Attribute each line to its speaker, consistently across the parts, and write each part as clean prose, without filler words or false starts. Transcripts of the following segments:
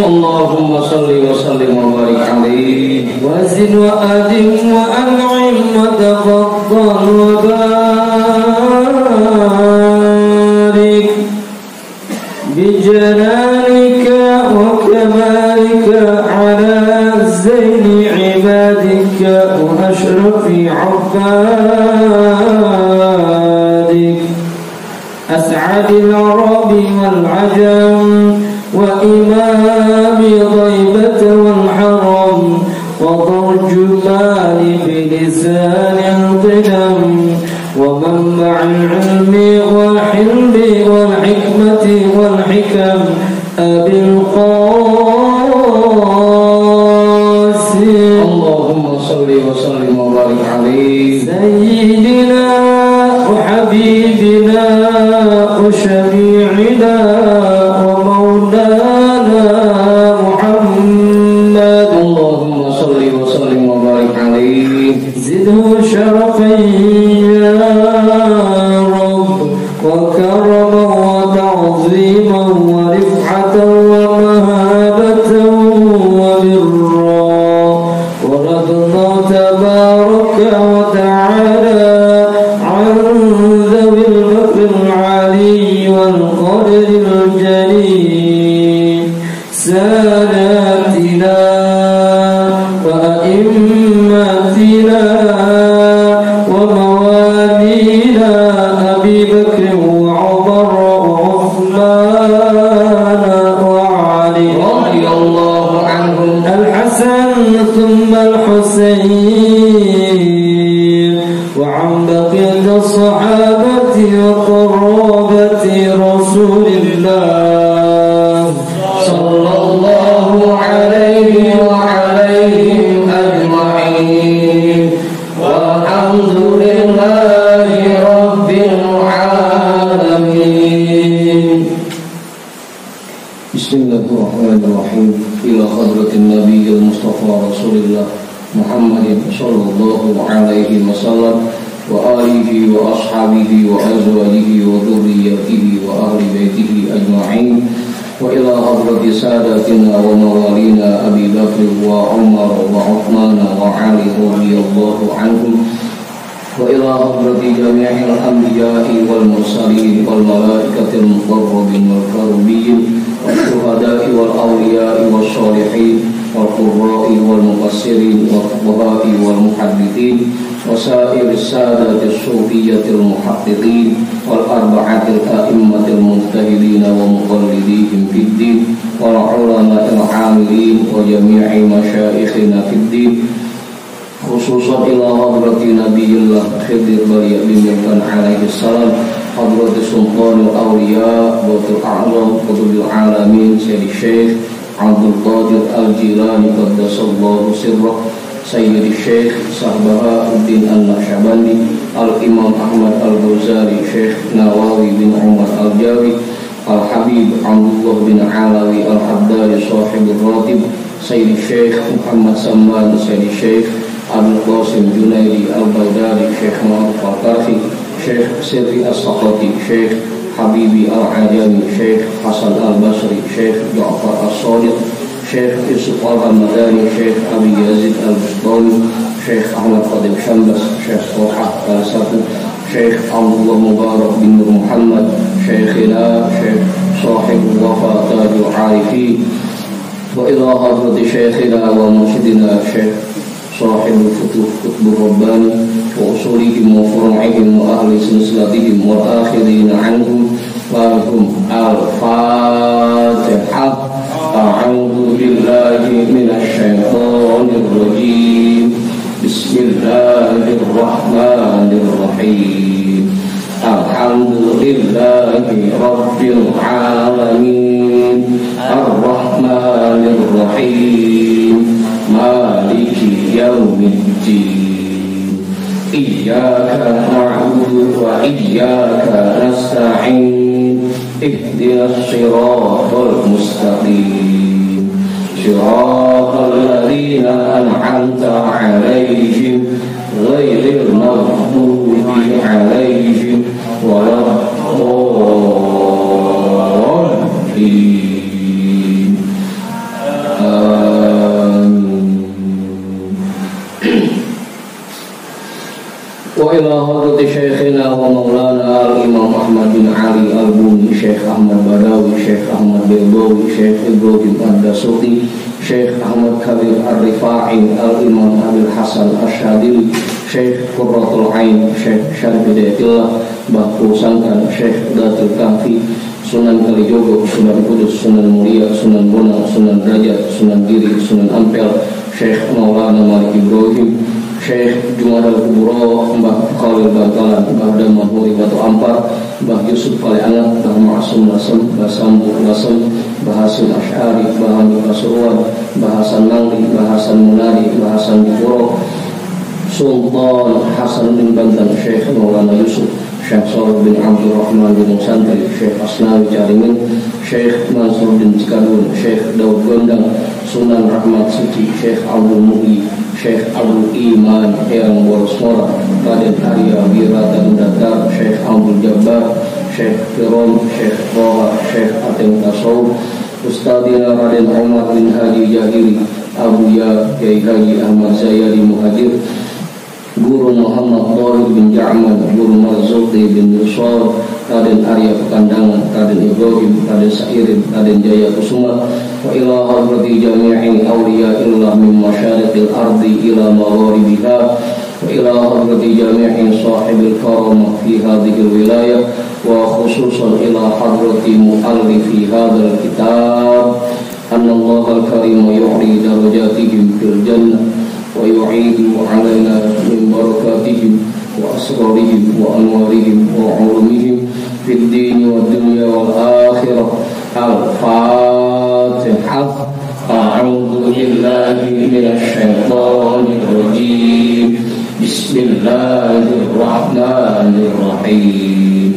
Speaker 1: اللهم صل وسلم وبارك عليه وزد وأدم وأنعم وتفضل وبارك بجلالك وكمالك على زين عبادك وأشرف عبادك أسعد العرب والعجم وإمام ضيبة والحرم وترجمان بلسان القدم ومنبع العلم والحلم والحكمة والحكم أبي القاسم اللهم صل وسلم وبارك عليه سيدنا وحبيبنا وشفيعنا ومولانا محمد اللهم صل وسلم وبارك عليه زده شرفا يا رب وكرما وتعظيما ورفعة ومهابة وبرا ورضنا تبارك وتعالى عن ذوي المكر العلي والقدر الجليل ساداتنا وأئمتنا وموالينا أبي بكر وعمر وعثمان وعلي رضي الله عنهم الحسن ثم الحسين وعن بقية الصحابة وقرابة رسول الله صلى الله عليه وعليهم أجمعين والحمد لله رب العالمين. بسم الله الرحمن الرحيم. إلى حضرة النبي المصطفى رسول الله محمد صلى الله عليه وسلم وآله وأصحابه وأزواجه وذريته وأهل بيته أجمعين وإلى حضرة ساداتنا وموالينا أبي بكر وعمر وعثمان وعلي رضي الله عنهم وإلى حضرة جميع الأنبياء والمرسلين والملائكة المقربين والكرمين والشهداء والأولياء والصالحين والقراء والمفسرين والفقهاء والمحدثين وسائر السادة الصوفية المحققين والأربعة الأئمة المجتهدين ومقلديهم في الدين والعلماء العاملين وجميع مشايخنا في الدين خصوصا إلى حضرة نبي الله خضر بن مكان عليه السلام حضرة سلطان الأولياء وقت الأعظم قطب العالمين سيد الشيخ عبد القادر الجيلاني قدس الله سره سيد الشيخ صهباء الدين النقشبندي الإمام أحمد الغزالي شيخ نواوي بن عمر الجاوي الحبيب عبد الله بن علوي الحداري صاحب الراتب سيد الشيخ محمد سمان سيد الشيخ عبد القاسم جنيدي البيداري شيخ محمد القرطافي شيخ سري السقطي شيخ حبيبي العجمي شيخ حسن البصري شيخ جعفر الصادق شيخ يوسف الرمضاني شيخ أبي يزيد البسطامي شيخ أحمد قادم شمبس شيخ طلحة السفر شيخ عبد الله مبارك بن نور محمد شيخنا شيخ صاحب الوفاء تاج العارفين وإلى حضرة شيخنا ومرشدنا شيخ صاحب الفتوح قطب الرباني وأصولهم وفروعهم وأهل سلسلتهم والآخرين عنهم لهم الفاتحة. أعوذ بالله من الشيطان الرجيم. بسم الله الرحمن الرحيم. الحمد لله رب العالمين الرحمن الرحيم مالك يوم الدين إياك نعبد وإياك نستعين اهدنا الصراط المستقيم صراط الذين أنعمت عليهم غير المغضوب عليهم ila hadrati syekhina wa maulana al-imam Ahmad bin Ali al-Buni, Syekh Ahmad Badawi, Syekh Ahmad Belbawi, Syekh Ibrahim Ad-Dasuti, Syekh Ahmad Kabir Ar-Rifa'i, al-imam Abil Hasan Asyadili, Syekh Qurratul Ain, Syekh Syarif Hidayatillah, Bahku Sangkan, Syekh Datul Kahfi, Sunan Kalijogo, Sunan Kudus, Sunan Muria, Sunan Bonang, Sunan Derajat, Sunan Giri, Sunan Ampel, Syekh Maulana Malik Ibrahim, Syekh Jumadal Kuburo, Mbah Khalil Bantalan, Mbah Damah Huri Batu Ampar, Mbah Yusuf Kaliangat, Mbah Ma'asum Lasem, Mbah Sambu Lasem, Mbah Hasim Asy'ari, Mbah Hamid Pasuruan, Mbah Hasan Nangli, Mbah Hasan Munari, Mbah Hasan Dipuro, Sultan Hasan bin Bantan, Syekh Maulana Yusuf, Syekh Salih bin Abdul Rahman bin Santri, Syekh Asnawi Caringin, Syekh Mansur bin Cikadun, Syekh Daud Gondang, Sunan Rahmat Suci, Syekh Abdul Muhi, Syekh Abdul Iman Eyang Borosmora, Raden Arya Wiratan Datar, Syekh Abdul Jabbar, Syekh Firon, Syekh Roha, Syekh Ateng Tasawuf, Ustadzina Raden Umar bin Haji Jahiri, Abuya Kiai Haji Ahmad Zayari Muhajir, Guru Muhammad Thawir bin Ja'man, Guru Marzuki bin Yusuf, Raden Arya Pekandangan, Raden Ibrahim, Raden Sa'irin, Raden Jaya Kusuma, wa ila hadrati jami'i awliya'illah min masyariqil ardi ila magharibiha, wa ila hadrati jami'i sahibil karamah fi hadhil wilayah, wa khususan ila hadrati mu'allifi hadhal kitab, anna Allah al-karim yu'li darajatihim fil jannah wa yu'idu alaina min barakatihim wa asrarihim wa anwarihim wa ulumihim fid din wa dunya wal akhirah. Al-Fatihah. A'udzu billahi minasy syaithanir rajim. Bismillahirrahmanirrahim.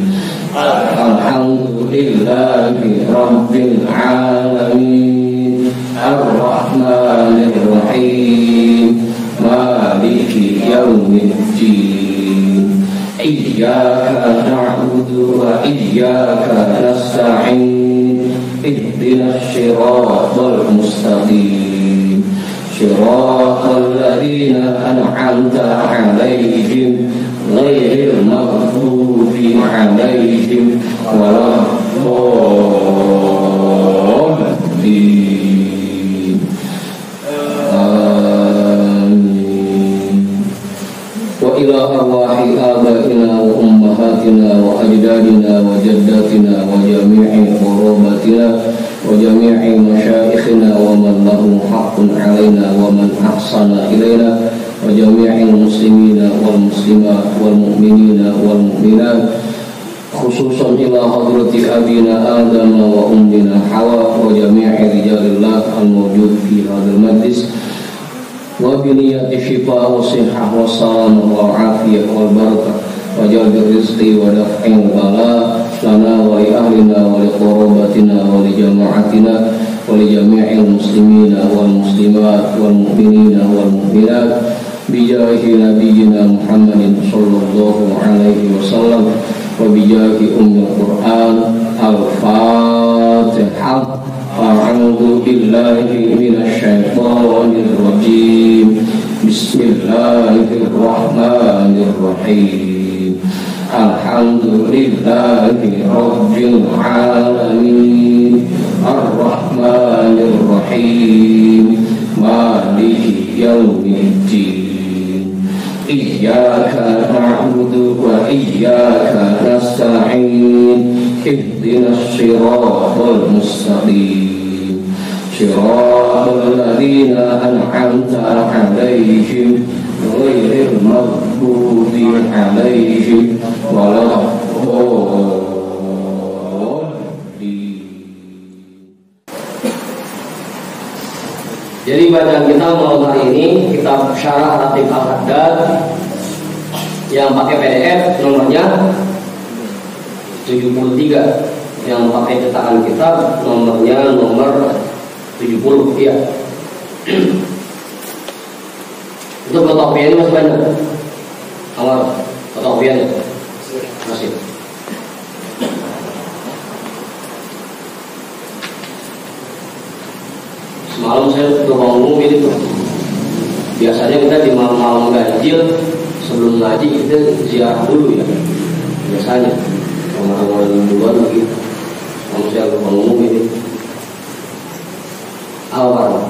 Speaker 1: Alhamdulillahi rabbil alamin. Ar-Rahmanir Rahim. Maliki yaumiddin. Iyyaka na'budu wa iyyaka nasta'in. Ihdinas siratal mustaqim. Siratal ladzina an'amta 'alaihim ghairil maghdubi 'alaihim waladdallin. Wa ila arwahi abaina wa ummahatina wa ajdadina wa jaddatina wa jami'i qurabatina wa jami'i masyayikhina wa man lahu haqqun 'alaina wa man ahsana ilaina wa jami'il muslimina wal muslimat wal mu'minina wal mu'minat, khususan ila hadrati abina Adam wa ummina Hawa wa jami'i rijalillah al-mawjud fi hadzal majlis, wa bi niyyati shifa wa sihhah wa salamah wa afiyah wal barakah wa jalbil rizqi wa daf'il bala lana wa li ahlina wa li qurabatina wa li jama'atina wa li jami'il muslimina wal muslimat wal mu'minina wal mu'minat bijahi nabiyyina Muhammadin sallallahu alaihi wasallam wa bijahi ummil Qur'an. Al-Fatihah. A'udzu billahi minasy syaithanir rajim. Bismillahirrahmanirrahim. Alhamdulillahi rabbil alamin. Ar-Rahmanir Rahim. Maliki yaumiddin. Iyyaka na'budu wa iyyaka nasta'in. Ihdinas siratal mustaqim. Siratal ladzina an'amta 'alaihim ghairil maghdubi 'alaihim waladdallin.
Speaker 2: Jadi bacaan kita malam hari ini kitab Syarah Ratib Al-Haddad yang pakai PDF nomornya 73, yang pakai cetakan kitab nomornya nomor 70 ya. Untuk fotokopian ini masih banyak. Nomor fotokopian masih. Semalam saya tuh ngomong gitu tuh. Biasanya kita di malam-malam ganjil sebelum ngaji kita ziarah dulu ya, biasanya Ramadan duluan begitu. Kamu saya lupa ngomong ini awal.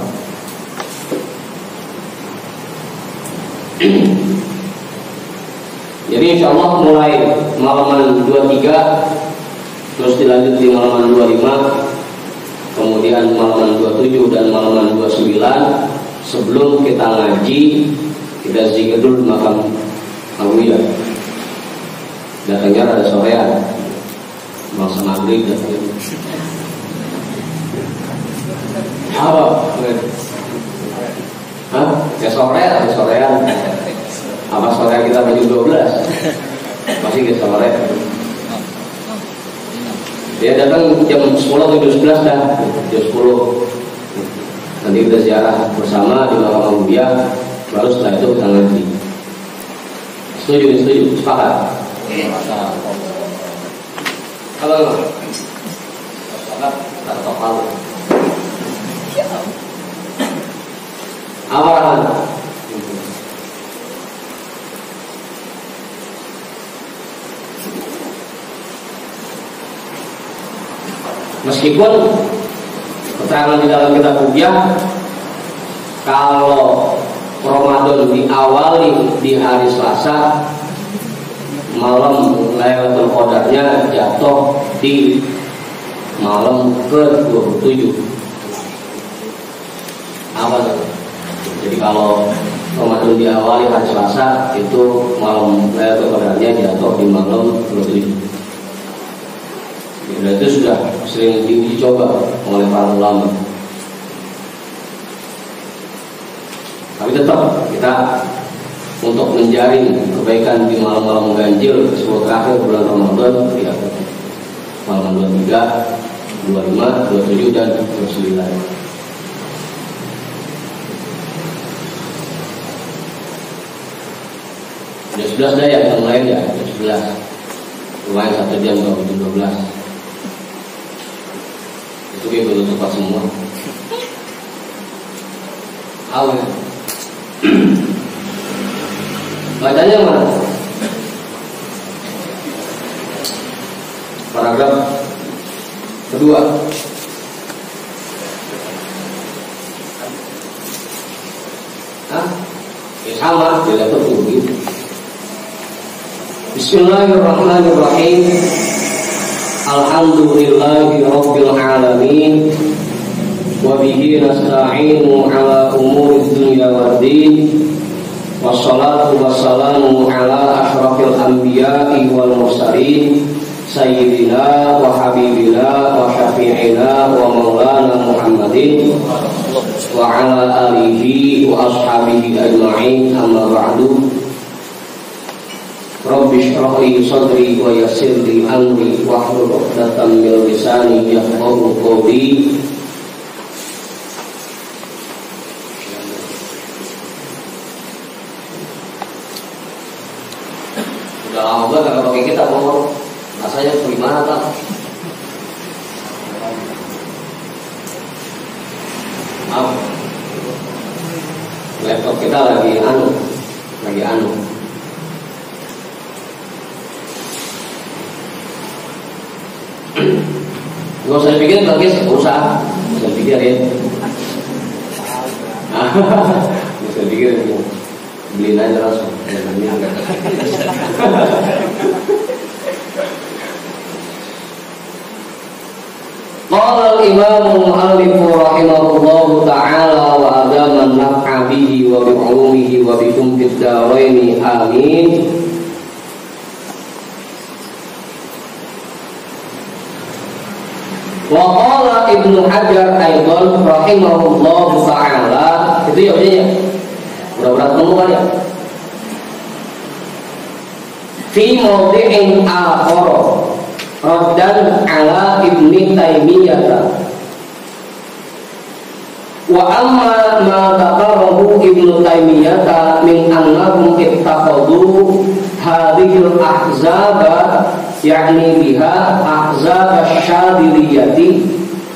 Speaker 2: Jadi insya Allah mulai malaman 23, terus dilanjut di malaman 25, kemudian malaman 27 dan malaman 29. Sebelum kita ngaji, kita zikir dulu makam Awiyah. Datangnya ada sorean, masa maghrib datangnya. Apa? Hah? Ya sorean. Apa sore kita baju 12? Masih ke sore. Dia datang jam 10 atau jam 11 dah. Jam 10. Nanti kita ziarah bersama di makam Awiyah. Baru setelah itu kita ngaji. Setuju? Sepakat? Kalau sepakat, tak tahu. Awalan. Meskipun keterangan di dalam kitab Ruqyah, kalau Ramadan diawali di hari Selasa, malam Lailatul Qadarnya jatuh di malam ke-27. Apa itu? Jadi kalau Ramadan diawali hari Selasa, itu malam Lailatul Qadarnya jatuh di malam ke-27. Dan itu sudah sering dicoba oleh para ulama. Tapi tetap kita untuk menjaring kebaikan di malam-malam ganjil 10 terakhir bulan Ramadan, ya, malam 23, 25, 27 dan 29. Jam 11 dah ya, kita mulai ya, jam 11. Lumayan 1 jam atau jam 12. Itu dia belum tepat semua. Awal. Bacanya mana? Paragraf kedua. Ya sama, tidak tertulis. Bismillahirrahmanirrahim. Alhamdulillahi rabbil alamin. Wa bihi nasta'inu ala umuri dunya waddin. Wassalatu wassalamu ala ashrafil anbiya'i wal mursalin, sayyidina wa habibina wa syafi'ina wa maulana Muhammadin wa ala alihi wa ashabihi ajma'in, amma ba'du. Rabbi shrah li sadri wa yassir li amri wahlul 'uqdatam min lisani yafqahu qawli. Udah lama banget kalau pakai kita ngomong, rasanya bagaimana tak? Maaf, laptop kita lagi anu. Gak usah dipikirin lagi, usah dipikirin. Gak usah dipikirin, beliin aja langsung. Qala al-imam al-mu'allif rahimahullahu ta'ala wa adama an-naf'a bihi wa bi'ulumihi wa bikum fid daraini amin. Wa qala Ibnu Hajar aidan rahimahullahu ta'ala, itu ya udah. Mudah-mudahan ketemu kan ya. Fi mawdi'in akhar raddan ala Ibnu Taimiyah. Wa amma ma dzakarahu Ibnu Taimiyah min annahum ittakhadhu hadhihi al-ahzaba, yakni biha ahzab asy-syadiliyati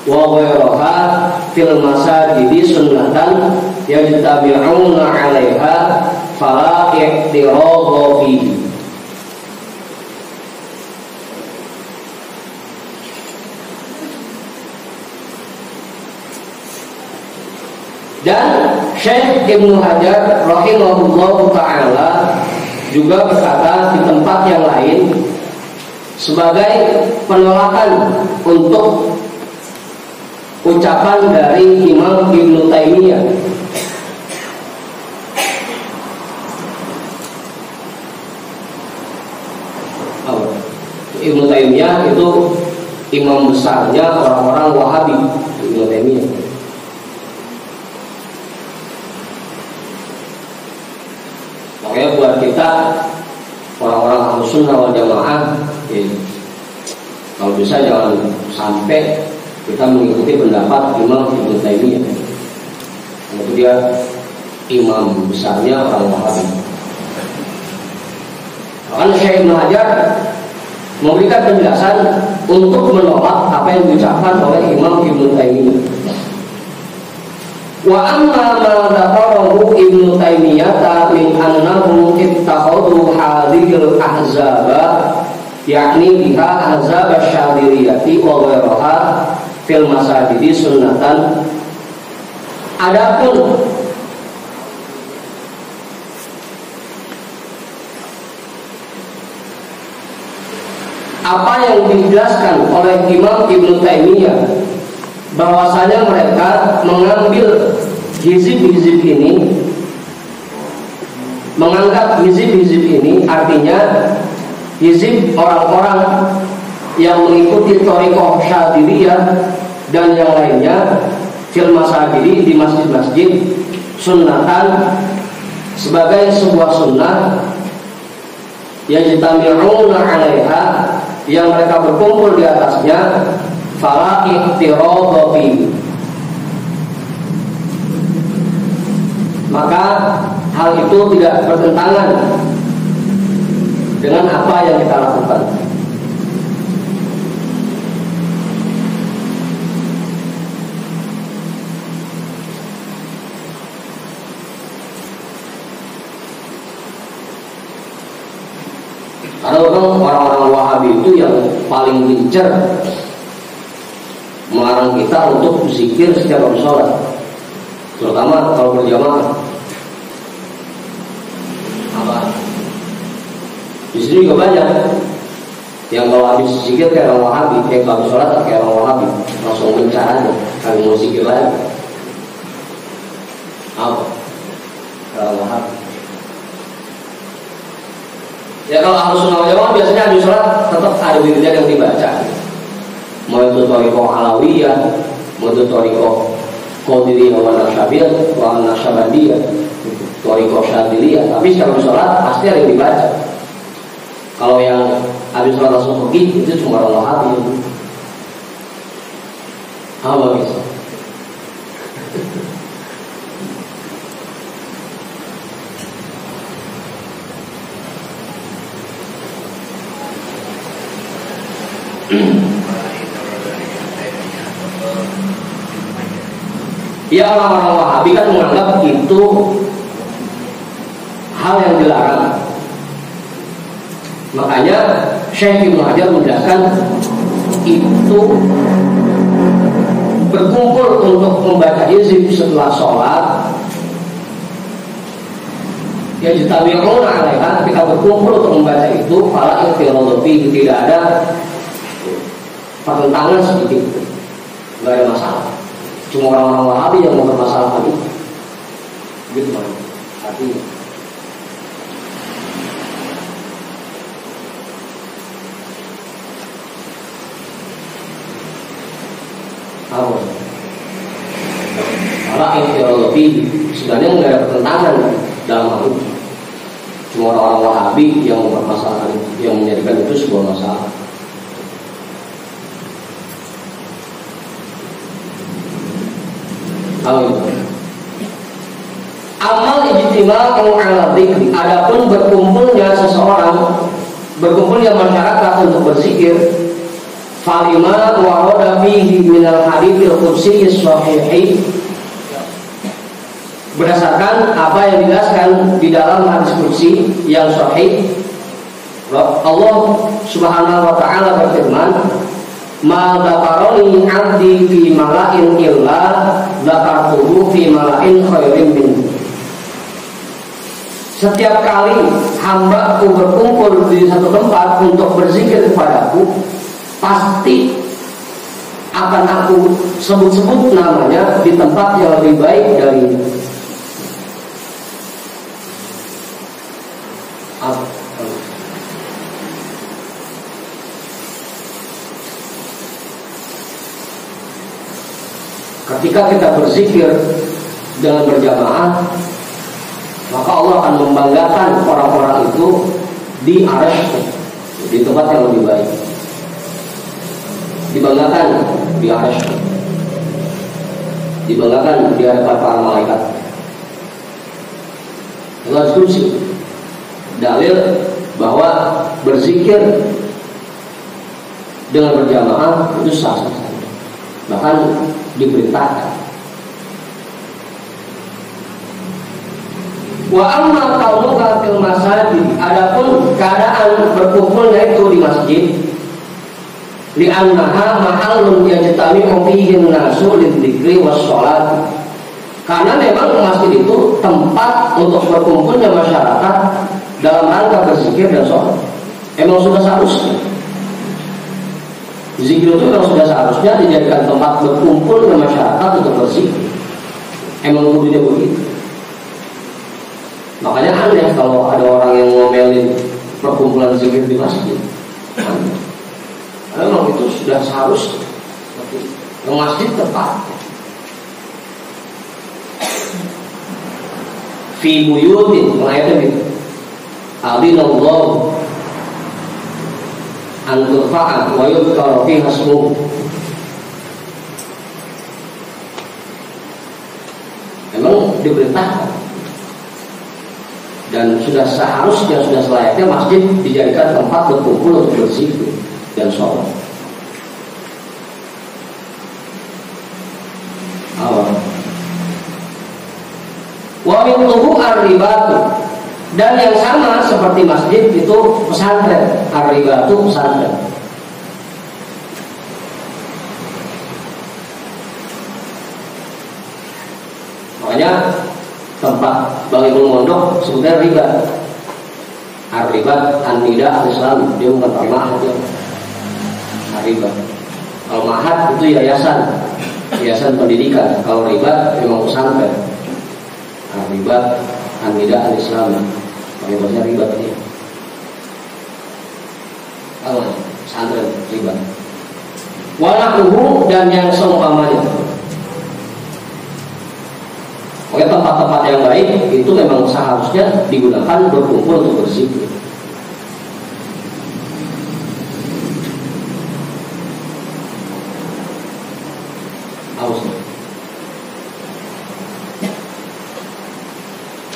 Speaker 2: wa ghayraha fil masajidi sunnatan yajtabi'una 'alaiha fala i'tiradha fihi. Dan Syekh Ibnu Hajar rahimahullahu ta'ala juga berkata di tempat yang lain sebagai penolakan untuk ucapan dari Imam Ibnu Taimiyah. Ibnu Taimiyah itu imam besarnya orang-orang Wahabi. Ibnu Taimiyah. Makanya buat kita orang-orang Ahlus Sunnah wal Jamaah, kalau bisa jangan sampai kita mengikuti pendapat Imam Ibnu Taimiyah. Itu dia imam besarnya orang Wahabi. Makanya Syekh Ibnu Hajar memberikan penjelasan untuk menolak apa yang diucapkan oleh Imam Ibnu Taimiyah. Wa amma ma dzakarahu Ibnu Taimiyah min annahu ittakhadhu hadhil ahzaba, yakni biha ahzab asy-syadhiliyati wa ghairaha fil masajidi sunnatan. Adapun apa yang dijelaskan oleh Imam Ibnu Taimiyah bahwasanya mereka mengambil hizib-hizib ini, menganggap hizib-hizib ini artinya hizib orang-orang yang mengikuti thariqah Syadziliyah dan yang lainnya fil masajid, di masjid-masjid, sunnatan, sebagai sebuah sunnah yang yajtami'una 'alaiha, yang mereka berkumpul di atasnya, fala i'tiradha fi, maka hal itu tidak bertentangan dengan apa yang kita lakukan. Karena orang-orang Wahabi itu yang paling gencar melarang kita untuk berzikir setiap habis sholat, terutama kalau berjamaah. Apa? Di sini juga banyak yang kalau habis zikir kayak orang Wahabi, kayak kalau habis sholat kayak orang Wahabi, langsung gencar aja, kami mau zikir lagi. Apa? Orang Wahabi. Ya kalau Ahlus Sunnah wal Jamaah biasanya habis sholat tetap ada wiridnya yang dibaca. Mau itu thariqah Alawiyah, mau itu thariqah Qadiriyah wa Naqsyabandiyah, thariqah Syadziliyah, tapi setelah habis sholat pasti ada yang dibaca. Kalau yang habis sholat langsung pergi itu cuma orang Wahabi. Apa bisa? Ya, orang-orang Wahabi kan menganggap itu hal yang dilarang. Makanya Syekh Ibnu Hajar menjelaskan itu berkumpul untuk membaca hizib setelah sholat, ya jitabi'una 'alaiha, ketika berkumpul untuk membaca itu fala i'tiradha fihi, tidak ada pertentangan sedikit, nggak ada masalah. Cuma orang-orang Wahabi yang mempermasalahkan itu. Gitu kan? Artinya apa? Kalau ideologi sebenarnya nggak ada pertentangan dalam hal itu. Cuma orang-orang Wahabi yang mempermasalahkan itu, yang menjadikan itu sebuah masalah. Amal ijtima'u 'ala dzikri, adapun berkumpulnya seseorang, berkumpulnya masyarakat untuk berzikir, falima warada fihi minal haditsil qudsi shahihi, berdasarkan apa yang dijelaskan di dalam hadis qudsi yang sahih, Allah Subhanahu wa taala berfirman, "Ma dzakarani 'abdi fi mala'in illa dzakartuhu fi mala'in khairin minhu." Setiap kali hambaku berkumpul di satu tempat untuk berzikir kepadaku, pasti akan aku sebut-sebut namanya di tempat yang lebih baik dari ketika kita berzikir dengan berjamaah, maka Allah akan membanggakan orang-orang itu di arsy, di tempat yang lebih baik. Dibanggakan di arsy, dibanggakan di hadapan para malaikat. Allah diskusi dalil bahwa berzikir dengan berjamaah itu sah-sah saja, bahkan diperintahkan. Wa amma qauluka fil masajid, adapun keadaan berkumpulnya itu di masjid, li'annaha mahallun yajtami'u fihi an-nasu lidzikri was-shalat. Karena memang masjid itu tempat untuk berkumpulnya masyarakat dalam rangka berzikir dan sholat. Emang sudah seharusnya zikir itu memang sudah seharusnya dijadikan tempat berkumpulnya masyarakat untuk berzikir. Emang kudunya begitu. Makanya aneh kalau ada orang yang ngomelin perkumpulan zikir di masjid. Karena memang itu sudah seharusnya. Yang masjid tepat. Fi buyutin, ayatnya gitu. Adinallahu an turfa'a wa yudhkara fiha ismuhu. Memang diperintahkan dan sudah seharusnya, sudah selayaknya masjid dijadikan tempat berkumpul untuk berzikir dan sholat. Wa minhu ar-ribatu, dan yang sama seperti masjid itu pesantren. Ar-ribatu pesantren. Makanya tempat bangun mondok sebutnya ribat. Ar-ribat an-nida al-islam, dia bukan terjemahan aja. Ar-ribat. Kalau mahat itu yayasan, yayasan pendidikan. Kalau ribat memang pesantren. Ar-ribat an-nida al-islam, pakai bahasa ribat ini. Kalau pesantren ribat. Walakuhu, dan yang seumpamanya. Oke, tempat-tempat yang baik itu memang seharusnya digunakan berkumpul untuk berzikir.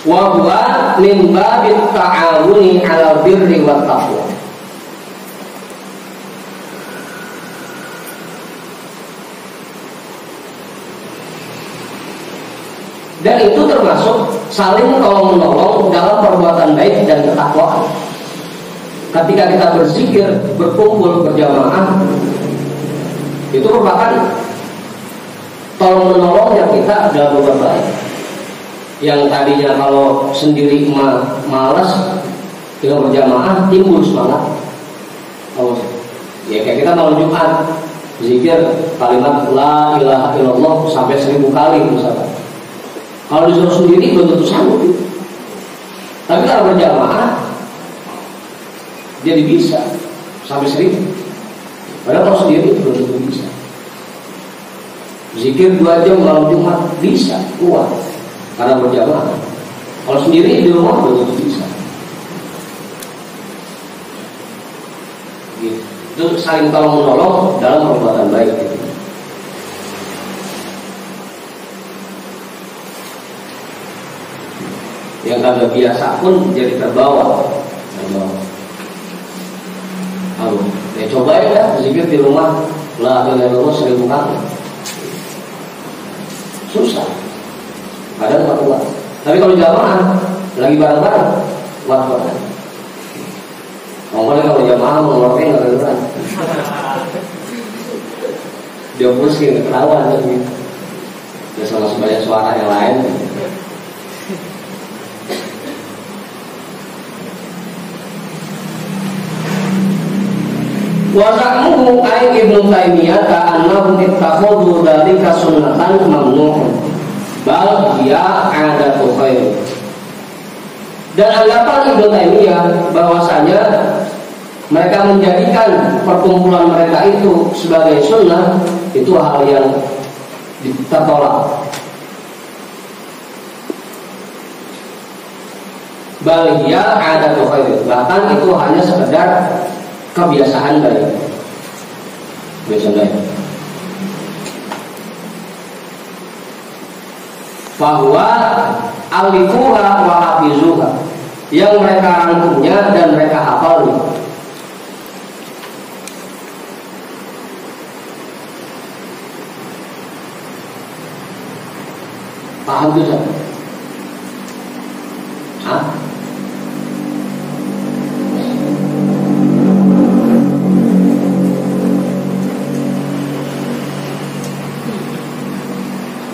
Speaker 2: Wa huwa min babit ta'awuni 'alal birri wat taqwa. Dan itu termasuk saling tolong menolong dalam perbuatan baik dan ketakwaan. Ketika kita berzikir, berkumpul, berjamaah, itu merupakan tolong menolongnya kita dalam berbuat baik. Yang tadinya kalau sendiri malas, dengan berjamaah timbul semangat. Oh, ya kayak kita malam Jumat zikir kalimat la ilaha illallah sampai 1000 kali misalnya. Kalau disuruh sendiri belum tentu sanggup. Tapi kalau berjamaah jadi bisa sampai 1000. Padahal kalau sendiri belum tentu bisa. Zikir 2 jam malam Jumat bisa, kuat. Karena berjamaah. Kalau sendiri di rumah belum tentu bisa. Gitu. Itu saling tolong menolong dalam perbuatan baik. Gitu. Yang kagak biasa pun jadi terbawa. Ya coba ya zikir di rumah la ilaha illallah 1000 kali. Susah. Kadang tak kuat. Tapi kalau jamaah lagi bareng-bareng, kuat-kuatan. Ngomongnya kalau jamaah ngomongnya nggak kedengeran. Dia pusing ketahuan tapi dia sama sebanyak suara yang lain. Wasamuhu ay Ibnu Taimiyah ta'annahum ittakhadhu dzalika sunnatan mamnu'un bal hiya 'adatu khair. Dan anggapan Ibnu Taimiyah bahwasanya mereka menjadikan perkumpulan mereka itu sebagai sunnah itu hal yang tertolak. Bal hiya 'adatu khair. Bahkan itu hanya sekedar kebiasaan baik. Kebiasaan baik. Bahwa alifuha wa hafizuha, yang mereka rangkumnya dan mereka hafalnya. Paham itu? Hah?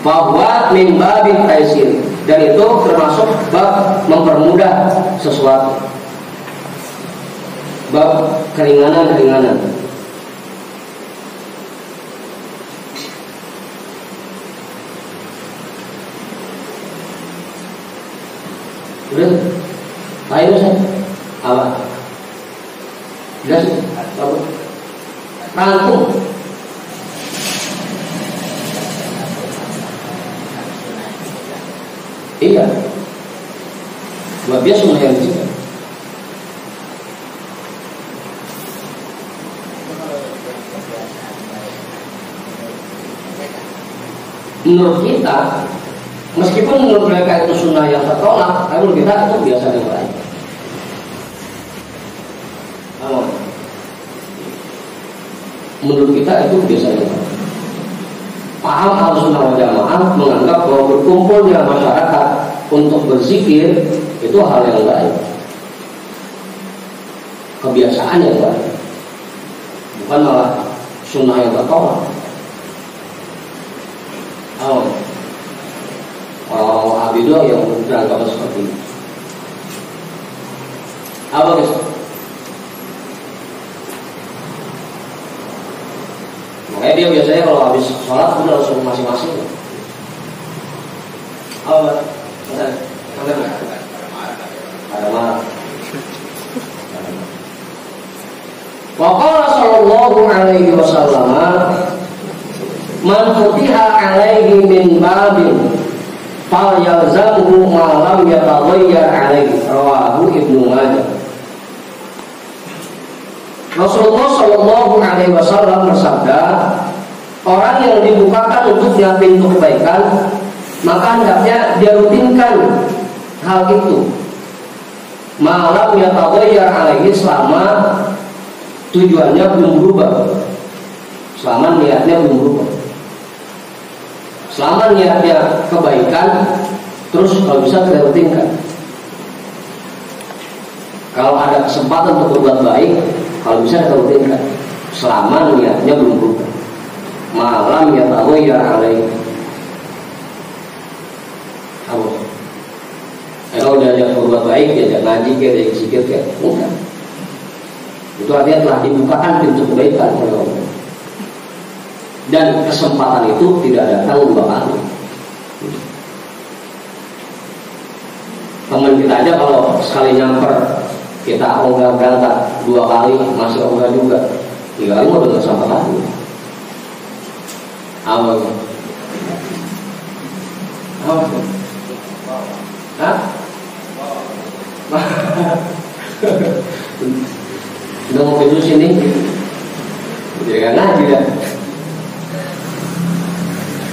Speaker 2: Bahwa min babin taisir, dan itu termasuk bab mempermudah sesuatu, bab keringanan-keringanan. Udah? Ayo saya apa? Jelas? Apa? Rangkum. Iya, buat dia sunnah yang dicipta. Menurut kita, meskipun menurut mereka itu sunnah yang tertolak, tapi menurut kita itu biasa yang lain. Menurut kita itu biasa yang lain. Paham Ahlussunnah wal Jamaah menganggap bahwa berkumpulnya masyarakat untuk berzikir itu hal yang baik, kebiasaan yang baik, bukan malah sunnah yang tertolak. Orang-orang Wahabidah yang beranggapan seperti ini. Apa guys? Makanya dia biasanya kalau habis sholat udah langsung masing-masing. Apa? Ada marah. Wa qala sallallahu alaihi wasallam man futiha alaihi min babin fal yalzamhu ma lam yataghayyar alaihi, rawahu Ibnu Majah. Rasulullah Shallallahu Alaihi Wasallam bersabda, orang yang dibukakan untuknya pintu kebaikan, maka hendaknya dia rutinkan hal itu. Malam yataghayyar alaihi, selama tujuannya belum berubah, selama niatnya belum berubah. Selama niatnya kebaikan, terus kalau bisa kita rutinkan. Kalau ada kesempatan untuk berbuat baik, kalau bisa kita rutinkan, selama niatnya belum berubah. Malam yataghayyar alaihi. Kalau diajak berbuat baik, diajak ngaji, diajak zikir, bukan. Itu artinya telah dibukakan pintu kebaikan oleh Allah. Dan kesempatan itu tidak datang dua kali. Teman kita aja kalau sekali nyamper, kita ogah berangkat, dua kali masih ogah juga, tiga kali mau udah sampai lagi. Apa? Apa? Hah? Udah mau ke sini, jadi kan ngaji ya.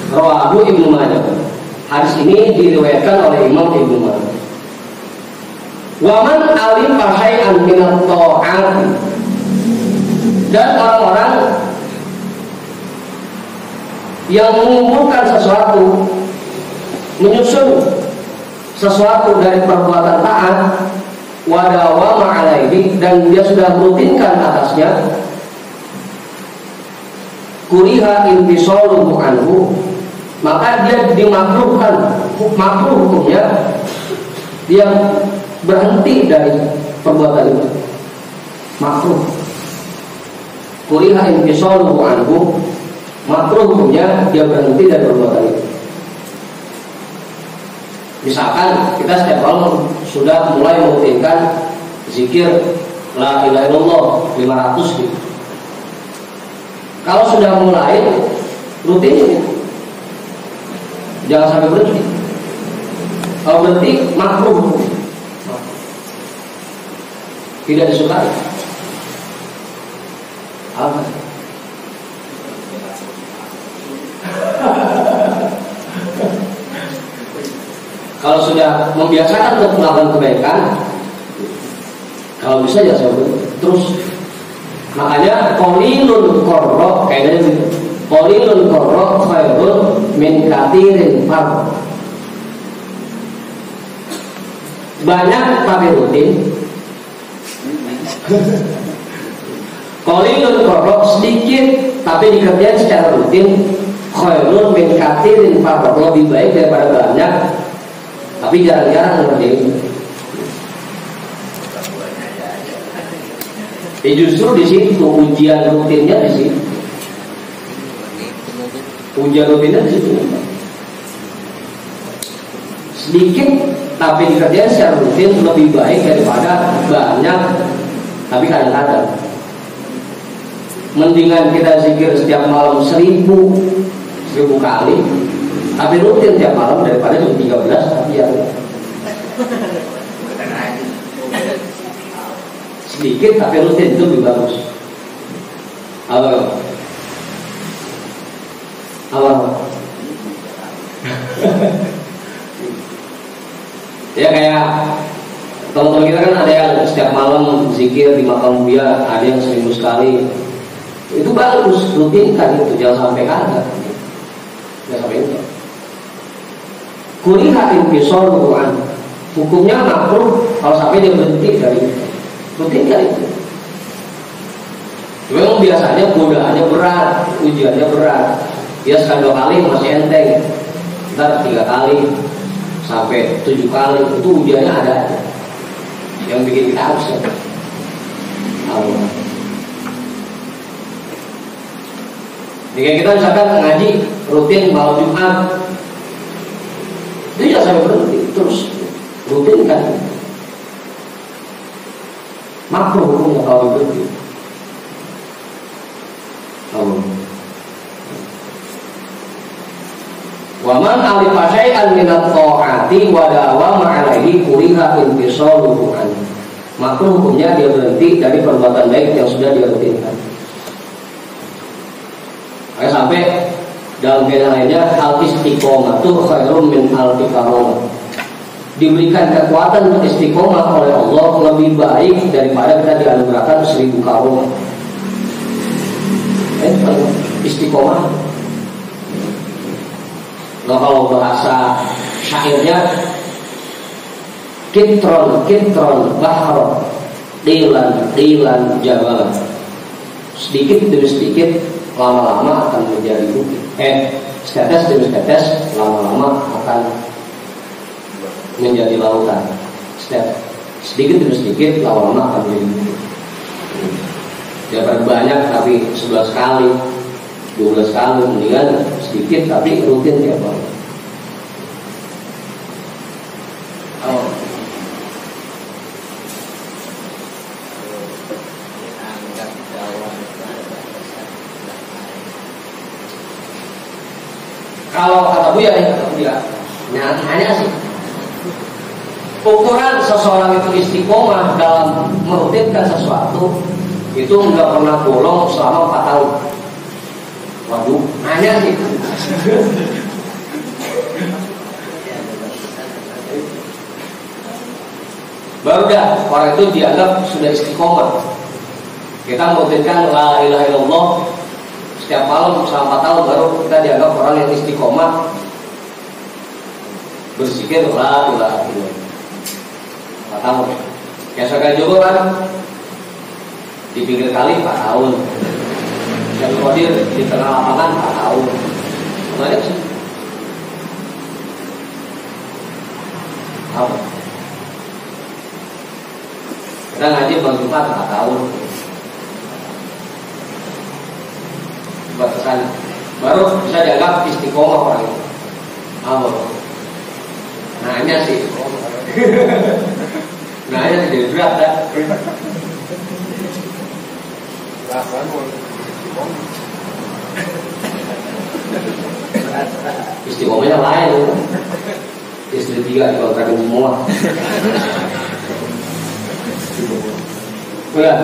Speaker 2: Rawahu Ibnu Majah. Hadis ini diriwayatkan oleh Imam Ibnu Majah. Wa man alifa syai'an min at-ta'at, dan orang-orang yang mengumpulkan sesuatu, menyusun sesuatu dari perbuatan taat, wadawama alaihi, dan dia sudah merutinkan atasnya, kuriha intisaluhu anhu, maka dia dimakruhkan, makruh hukumnya dia berhenti dari perbuatan itu, makruh. Kuriha intisaluhu anhu, makruh hukumnya dia berhenti dari perbuatan itu. Misalkan kita setiap malam sudah mulai merutinkan zikir la ilaha illallah 500 gitu. Kalau sudah mulai rutin, jangan sampai berhenti. Kalau berhenti makruh, tidak disukai. Apa? Kalau sudah membiasakan untuk melakukan kebaikan, kalau bisa ya saya terus. Makanya qalilun qarra, kayaknya gitu. Qalilun qarra khairun min katsirin fard. Banyak tapi rutin. Qalilun qarra, sedikit tapi dikerjakan secara rutin, khairun min katsirin fard, lebih baik daripada banyak tapi jarang-jarang ngerjain. Justru di situ ujian rutinnya di situ. Ujian rutinnya di situ. Sedikit tapi dikerjain secara rutin lebih baik daripada banyak tapi kadang-kadang. Mendingan kita zikir setiap malam 1000 kali, tapi rutin tiap malam daripada cuma 13 tapi ya sedikit tapi rutin itu lebih bagus. Apa? Ya kayak teman-teman kita kan ada yang setiap malam zikir di makam buya, ada yang 1000 sekali. Itu bagus, rutin kan itu, jangan sampai kagak. Jangan sampai itu. Kuriha intisaluhu anhu, hukumnya makruh kalau sampai dia berhenti dari itu. Rutin kan itu. Memang biasanya godaannya berat, ujiannya berat. Dia sekali 2 kali masih enteng, ntar 3 kali sampai 7 kali itu ujiannya ada aja. Yang bikin kita harus ya. Jika kita misalkan ngaji rutin malam Jumat, itu jangan sampai berhenti, terus rutin kan. Makruh hukumnya kalau berhenti. Wa man alifa syai'an min at-ta'ati wa dawama 'alaihi kuriha intisaluhu anhu. Makruh hukumnya dia berhenti dari perbuatan baik yang sudah dia rutinkan. Sampai dalam kaidah lainnya al istiqomah itu khairun min al iqamah. Diberikan kekuatan untuk istiqomah oleh Allah lebih baik daripada kita dianugerahkan 1000 karomah. Istiqomah. Nah, kalau bahasa syairnya kitron bahar dilan jabal. Sedikit demi sedikit lama-lama akan menjadi bukit. Setetes demi setetes lama-lama akan menjadi lautan. Sedikit demi sedikit lama-lama akan menjadi bukit. Jangan banyak tapi 11 kali 12 kali, mendingan sedikit tapi rutin tiap hari. Kalau kata Buya, hanya sih ukuran seseorang itu istiqomah dalam merutinkan sesuatu itu nggak pernah bolong selama 4 tahun. Waduh, hanya sih. Baru dah orang itu dianggap sudah istiqomah. Kita merutinkan la ilaha illallah setiap malam selama 4 tahun, baru kita dianggap orang yang istiqomah. Berzikir la ilaha illallah 4 tahun. Yang saya juga kan di pinggir kali 4 tahun. Yang Qadir di tengah lapangan 4 tahun. Kemarin sih. Apa? Kita ngaji bang Jumat 4 tahun. Batasan baru bisa dianggap istiqomah orang itu. Apa? Nanya sih. Nanya sih jadi berat dah. Istiqomahnya lain. Istri 3 dikontrakin semua. Udah.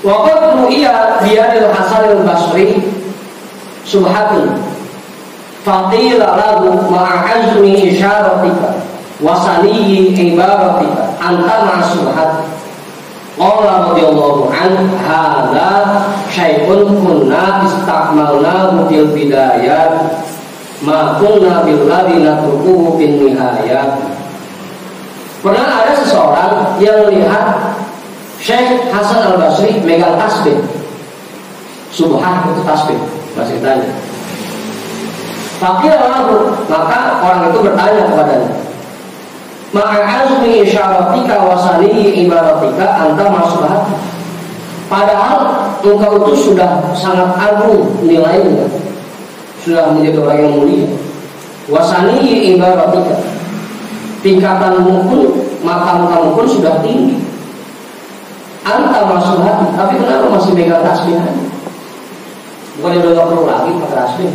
Speaker 2: Waqad ru'ya bi'adil Hasan al-Basri subhatun faqila lahu ma'azmi isyaratika wasaniyi ibaratika anta ma'asuhat qala radiyallahu an hadha syai'un kunna istakmalnahu fil bidayat ma kunna billadhi natrukuhu bin nihayat. Pernah ada seseorang yang melihat Syekh Hasan al-Basri megang tasbih. Subhan itu tasbih, masih tanya. Fakir lalu, maka orang itu bertanya kepadanya, ma'azmi isyaratika wasanihi ibaratika anta masuhat. Padahal engkau itu sudah sangat agung nilainya, sudah menjadi orang yang mulia. Wasanihi ibaratika, tingkatanmu pun, maqam kamu pun sudah tinggi. Anta masuhat, tapi kenapa masih megang tasbih aja? Bukan udah gak perlu lagi pakai tasbih.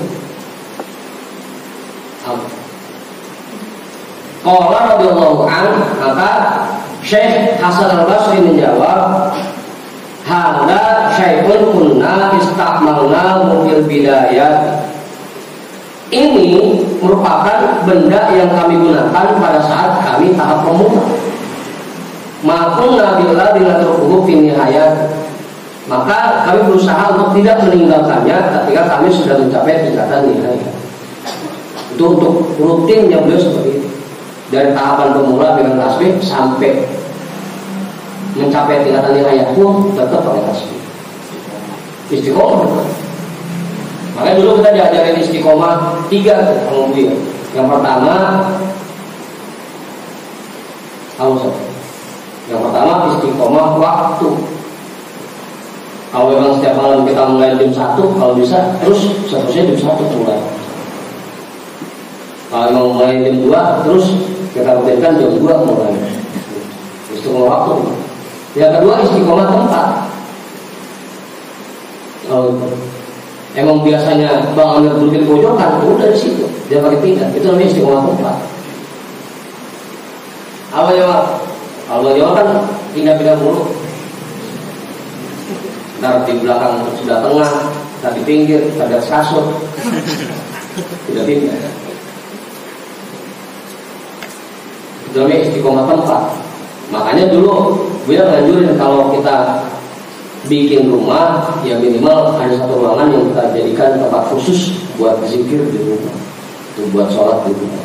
Speaker 2: Qala radhiyallahu anhu, maka Syekh Hasan al-Basri menjawab, hadza syai'un kunna istakmalnahu fil bidayat. Ini merupakan benda yang kami gunakan pada saat kami tahap pemula. Ma'kunna billadzi natrukuhu fi nihayat. Maka kami berusaha untuk tidak meninggalkannya ketika kami sudah mencapai tingkatan nihayat. Itu untuk rutinnya beliau seperti itu. Dari tahapan pemula dengan tasbih sampai mencapai tingkatan nihayat pun tetap pakai tasbih. Istiqomah. Makanya dulu kita diajarin istiqomah 3 sama beliau. Yang pertama, yang pertama istiqomah waktu. Kalau memang setiap malam kita mulai jam 1, kalau bisa terus seterusnya jam 1 mulai. Kalau mau mulai jam 2, terus kita rutinkan jam 2 mulai. Istiqomah waktu. Yang kedua istiqomah tempat. Emang biasanya Bang Amir duduk di pojokan, udah di situ, dia pakai pindah. Itu namanya istiqomah tempat. Apa ya Pak? Kalau Jawa kan pindah-pindah mulu. Ntar di belakang sudah tengah, ntar di pinggir, ntar di atas kasur. Tidak pindah. Itu namanya istiqomah tempat. Makanya dulu beliau nganjurin kalau kita bikin rumah, ya minimal ada satu ruangan yang kita jadikan tempat khusus buat zikir di rumah, untuk buat sholat di rumah.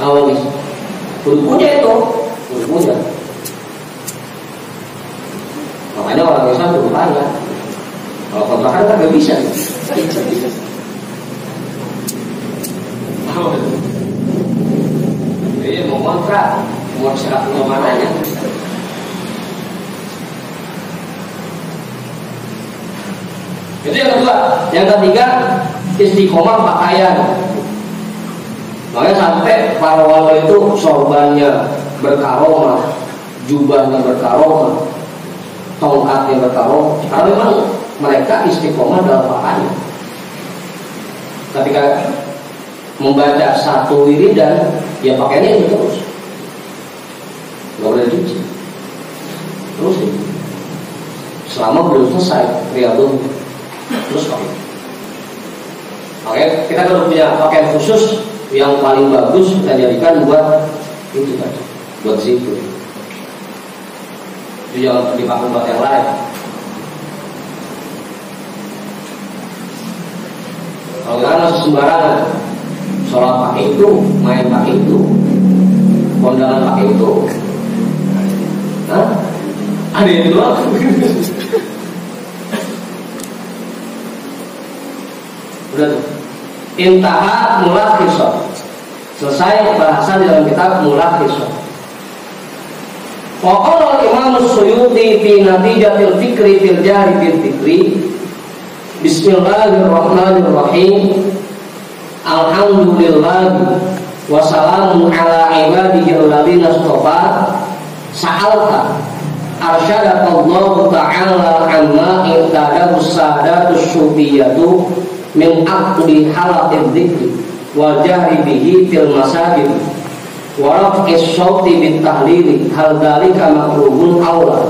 Speaker 2: Awal nih, udah punya itu, udah punya. Makanya orang Islam belum kaya. Kalau kontrakan kan nggak bisa. Jadi mau kontrak, mau serat rumah mananya. Itu yang kedua. Yang ketiga, istiqomah pakaian. Makanya sampai para wali itu sorbannya berkaromah, jubahnya berkaromah, tongkatnya berkaromah. Karena memang mereka istiqomah dalam pakaian. Ketika membaca satu wiridan, ya pakaiannya itu terus, nggak boleh dicuci, terus ya. Selama belum selesai riyadhah, terus pakai. Oke, kita kalau punya pakaian khusus yang paling bagus kita jadikan buat itu tadi, buat zikir. Itu jangan dipakai buat yang lain. Kalau kita masih sembarangan, sholat pakai itu, main pakai itu, kondangan pakai itu. Hah? Ada yang doang. Udah tuh. Intaha mulakhisah. Selesai bahasan dalam kitab mulakhisah. Wa qala Imam Suyuti fi natijatil fikri fil jahri bil fikri. Bismillahirrahmanirrahim. Alhamdulillah wa salamun ala ibadihi alladzina istafa. Sa'alta arsyadakallahu ta'ala amma iqtadahu sadatus syufiyatu min aqli halaqid dzikri wa jahri bihi fil masajid wa raf'is shawti bit tahlili hal dzalika makruhun aula.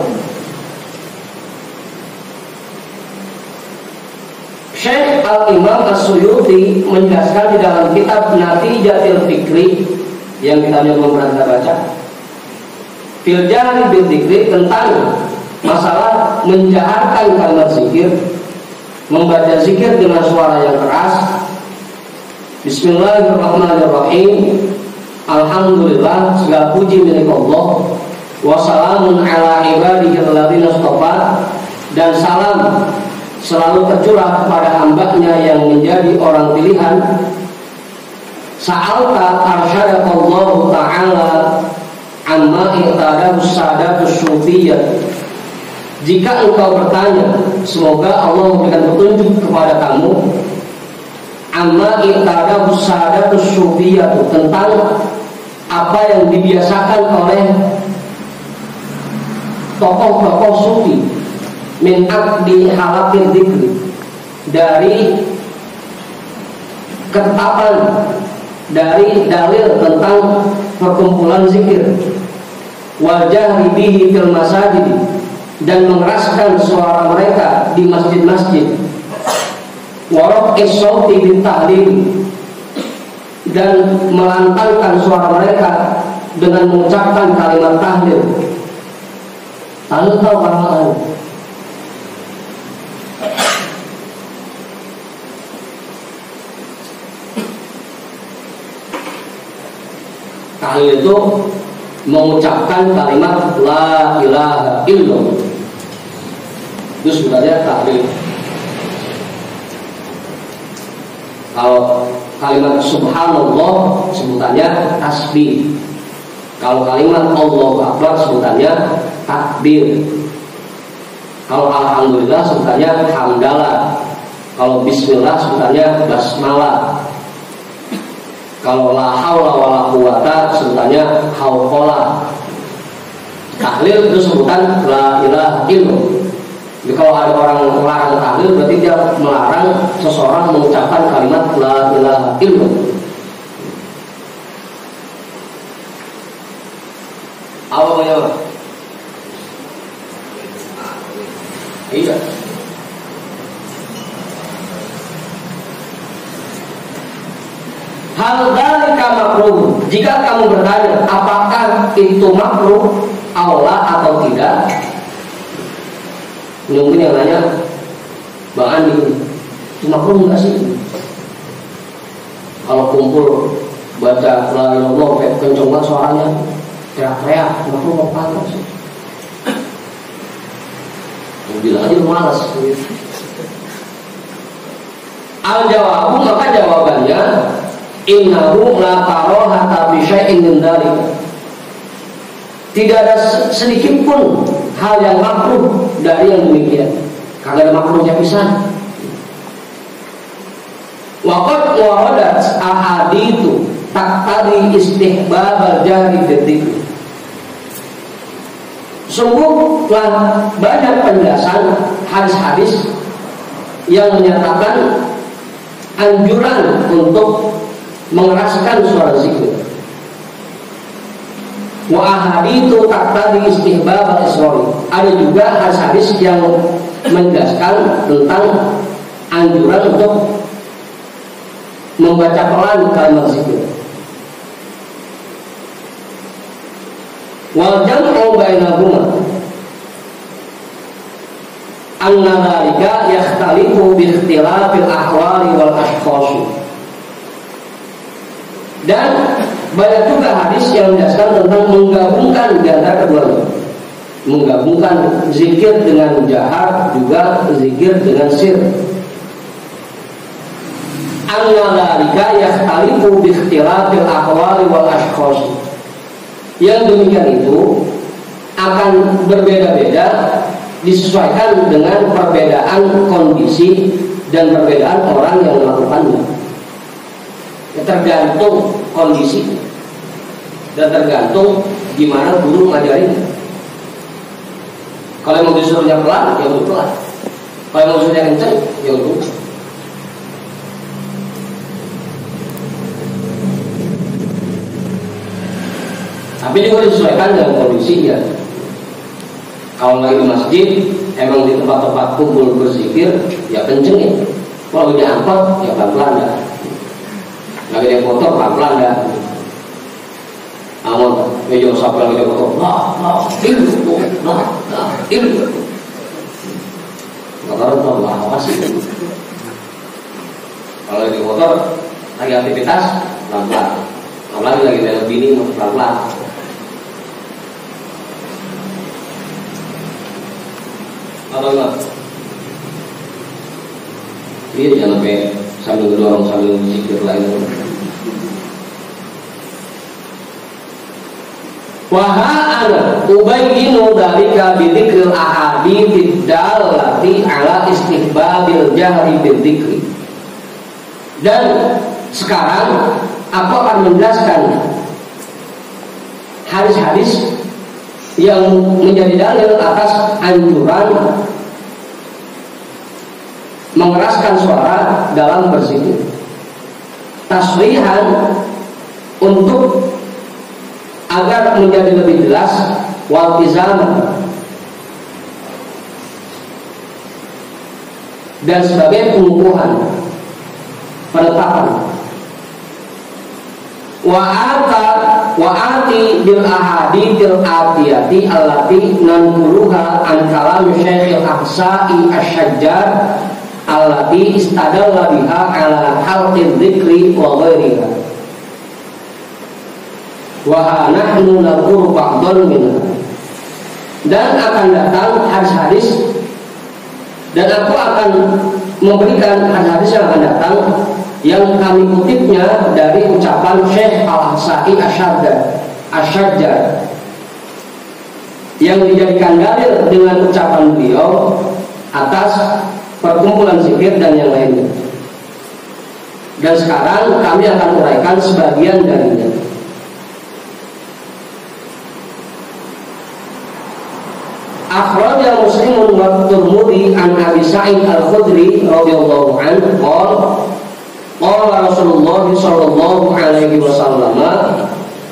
Speaker 2: Syekh Al-Imam As-Suyuti menjelaskan di dalam kitab Natijatil Fikri yang kita belum pernah kita baca, fil jahri bil dzikri, tentang masalah menjaharkan kalimat zikir, membaca zikir dengan suara yang keras. Bismillahirrahmanirrahim. Alhamdulillah, segala puji milik Allah. Wassalamun ala ibadihi alladzina istafa, dan salam selalu tercurah kepada hambanya yang menjadi orang pilihan. Sa'alta arsyadakallahu ta'ala amma iqtadahu sadatus syufiyyah. Jika engkau bertanya, semoga Allah memberikan petunjuk kepada kamu, amma iqtadahu sadatus syufiyyah, tentang apa yang dibiasakan oleh tokoh-tokoh sufi, min aqdi halaqid dzikri, dari ketetapan, dari dalil tentang perkumpulan zikir, wa jahri bihi fil masajid, dan mengeraskan suara mereka di masjid-masjid, wa raf'is shawti bit tahlil, dan melantangkan suara mereka dengan mengucapkan kalimat tahlil. Tahlil tahu apa? Tahlil itu mengucapkan kalimat la ilaha illallah. Itu sebenarnya tahlil. Kalau kalimat subhanallah sebutannya tasbih. Kalau kalimat Allahu akbar sebutannya takbir. Kalau alhamdulillah sebutannya hamdalah. Kalau bismillah sebutannya basmalah. Kalau la haula wala quwata sebutannya hauqalah. Tahlil itu sebutan la ilaha illallah. Jadi kalau ada orang melarang tahlil, berarti dia melarang seseorang mengucapkan kalimat la ilaha illallah. Apa namanya? Iya. Hal dzalika makruh. Jika kamu bertanya apakah itu makruh aula atau tidak, mungkin yang nanya Bang Andi, itu makruh enggak sih? Kalau kumpul baca la ilaha illallah kenceng banget suaranya, teriak-teriak, makruh apa enggak sih? Bilang aja malas. Al-jawabu, maka jawabannya innahu la karahata fi syai'in min dzalik. Tidak ada sedikit pun hal yang makruh dari yang demikian. Kagak ada makruhnya pisan. Wa qad waradat ahaditsu taqtadi istihbab al-jahri bidzikr. Sungguh telah banyak penjelasan hadis-hadis yang menyatakan anjuran untuk mengeraskan suara zikir. Wa ahaditsu taqtadi istihbab al-israr. Ada juga hadis-hadis yang menjelaskan tentang anjuran untuk membaca pelan kalimat zikir. Wal jam'u bainahuma, anna dzalika yakhtalifu bi ikhtilafil ahwali wal ashkhas. Dan banyak juga hadis yang menjelaskan tentang menggabungkan di antara keduanya, menggabungkan zikir dengan jahar, juga zikir dengan sir. Anna dzalika yakhtalifu bi ikhtilafil ahwali wal ashkhas. Yang demikian itu akan berbeda-beda disesuaikan dengan perbedaan kondisi dan perbedaan orang yang melakukannya. Ya, tergantung kondisi dan tergantung gimana guru ngajarin. Kalau mau disuruhnya pelan, ya udah pelan. Kalau mau disuruhnya kenceng, ya udah. Tapi juga disesuaikan dengan kondisinya. Kalau lagi di masjid, emang di tempat-tempat kumpul berzikir, ya kencengin. Kalau di angkot, ya pelan-pelan dah. Lagi dia motor pelan-pelan dah. Amun meja sampai lagi dia motor, ilmu. Motor itu apa sih? Kalau di motor lagi aktivitas pelan-pelan. Apalagi lagi dalam bini pelan-pelan. Apa? Iya, jangan sampai sambil ngedorong sambil zikir lain. Waha ana ubayyinu dzalika bi dzikril ahadits dallati ala istihbabil jahri bil dzikri. Dan sekarang aku akan menjelaskan hadis-hadis yang menjadi dalil atas anjuran mengeraskan suara dalam berzikir, tasrihan untuk agar menjadi lebih jelas, waltizam, dan sebagai pengukuhan, penetapan. Wa'ati bil ahaditsil atiyati allati nanquluha an kalam Syekhil Aqsa'i Asy-Syajjar allati istadalla biha ala halqidz dzikri wa ghairiha. Wa nahnu naqulu ba'dhan minha. Dan akan datang hadis-hadis, dan aku akan memberikan hadis-hadis yang akan datang yang kami kutipnya dari ucapan Syekh Al-Aqsa'i Asy-Syajjar yang dijadikan dalil dengan ucapan beliau atas perkumpulan zikir dan yang lainnya. Dan sekarang kami akan uraikan sebagian darinya. Akhrajal Muslimun wa Tirmidzi an Abi Sa'id Al-Khudri radhiyallahu anhu qala Rasulullah sallallahu alaihi wasallam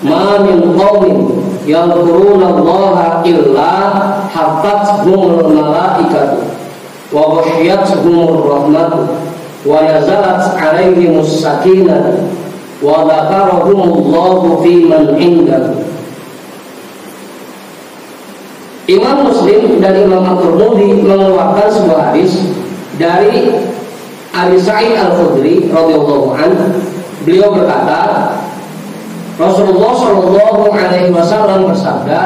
Speaker 2: ma min qaumin yadhkuruna Allah illa hafathumul malaikatu wa ghasyiyatuhumur rahmatu wa nazalat alaihimus sakinah wa dzakarahumullahu fi man indahu. Imam Muslim dan Imam At-Tirmidzi mengeluarkan sebuah hadis dari Abi Sa'id Al-Khudri radhiyallahu anhu. Beliau berkata, Rasulullah sallallahu alaihi wasallam bersabda,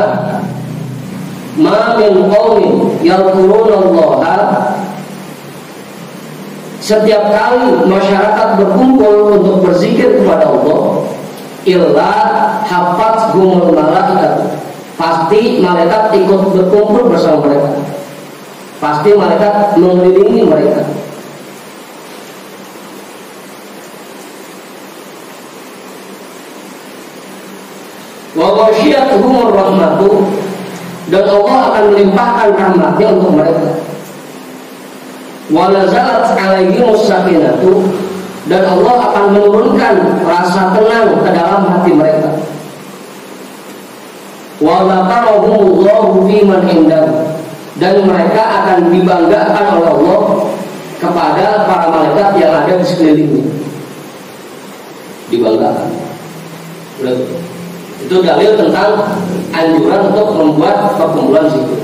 Speaker 2: "Ma min qaumin yadhkurunallaha." Setiap kali masyarakat berkumpul untuk berzikir kepada Allah, illa hafathumul malaikat. Pasti malaikat ikut berkumpul bersama mereka. Pasti malaikat mengelilingi mereka. Wa ghasyiyatuhumur rahmatu, dan Allah akan melimpahkan rahmatnya untuk mereka. Wa nazalat alaihimus sakinatu, dan Allah akan menurunkan rasa tenang ke dalam hati mereka. Wa dzakarahumullahu fi man indahu, dan mereka akan dibanggakan oleh Allah kepada para malaikat yang ada di sekelilingnya. Dibanggakan. Itu dalil tentang anjuran untuk membuat perkumpulan zikir.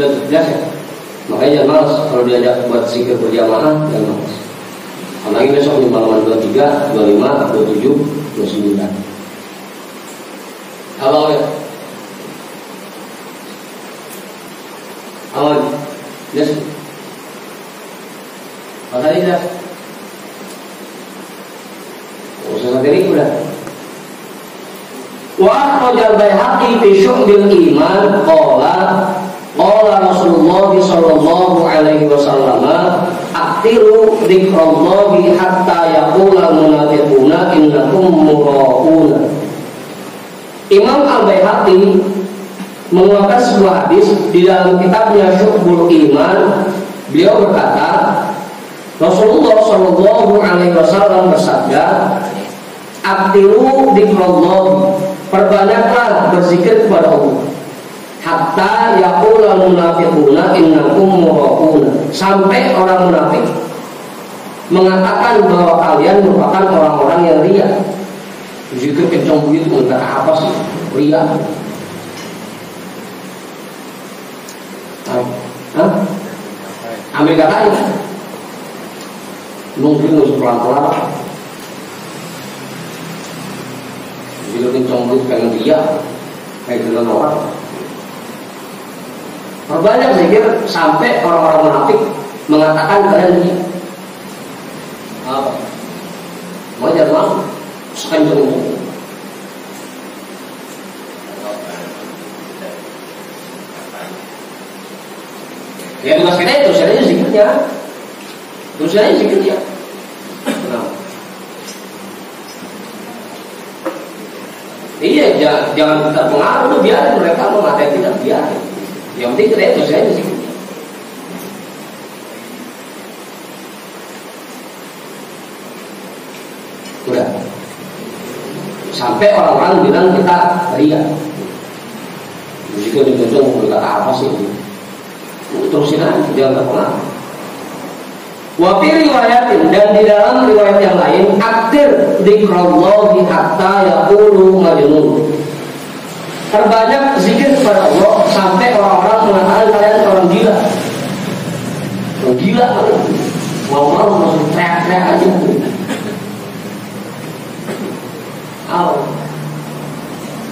Speaker 2: Sudah jelas ya? Makanya jangan malas kalau diajak buat zikir berjamaah, jangan malas. Apalagi besok di halaman 23, 25, 27, 29. Halo ya? Awan, jelas? Matanya jelas? Usah sendiri udah. Wa akhrajal Baihaqi fi syu'bil iman qala Rasulullah sallallahu alaihi wasallam aktiru dzikrallahi hatta yaqula munafiquna innakum mura'una. Imam Al-Baihaqi mengeluarkan sebuah hadis di dalam kitabnya Syu'bul Iman. Beliau berkata, Rasulullah sallallahu alaihi wasallam bersabda, aktiru dzikrallahi, perbanyaklah berzikir kepada Allah. Hatta yaqulul munafiquna innakum mura'una, sampai orang munafik mengatakan bahwa kalian merupakan orang-orang yang riya. Zikir kencang begitu enggak apa sih? Riya. Ambil katanya. Mungkin harus pelan-pelan. Zikir kencang begitu kayak riya, kayak dengan orang. Perbanyak zikir sampai orang-orang munafik mengatakan kalian ini apa? Mau jangan mau sekencang itu. Ya tugas kita itu terus aja zikirnya, terus aja zikirnya. Nah. Iya, jangan terpengaruh, biarin mereka mengatakan tidak, biarin. Yang penting kita itu saya di sini. Udah. Sampai orang-orang bilang kita riya. Jika ditunjuk berkata apa sih? Terusin aja, jangan terpengaruh. Wa fi riwayatin, dan di dalam riwayat yang lain, aktir dzikrallahi hatta yaqulu majnun. Perbanyak zikir kepada Allah sampai orang-orang mengatakan kalian orang gila. Orang gila kali. Mau masuk teriak-teriak aja.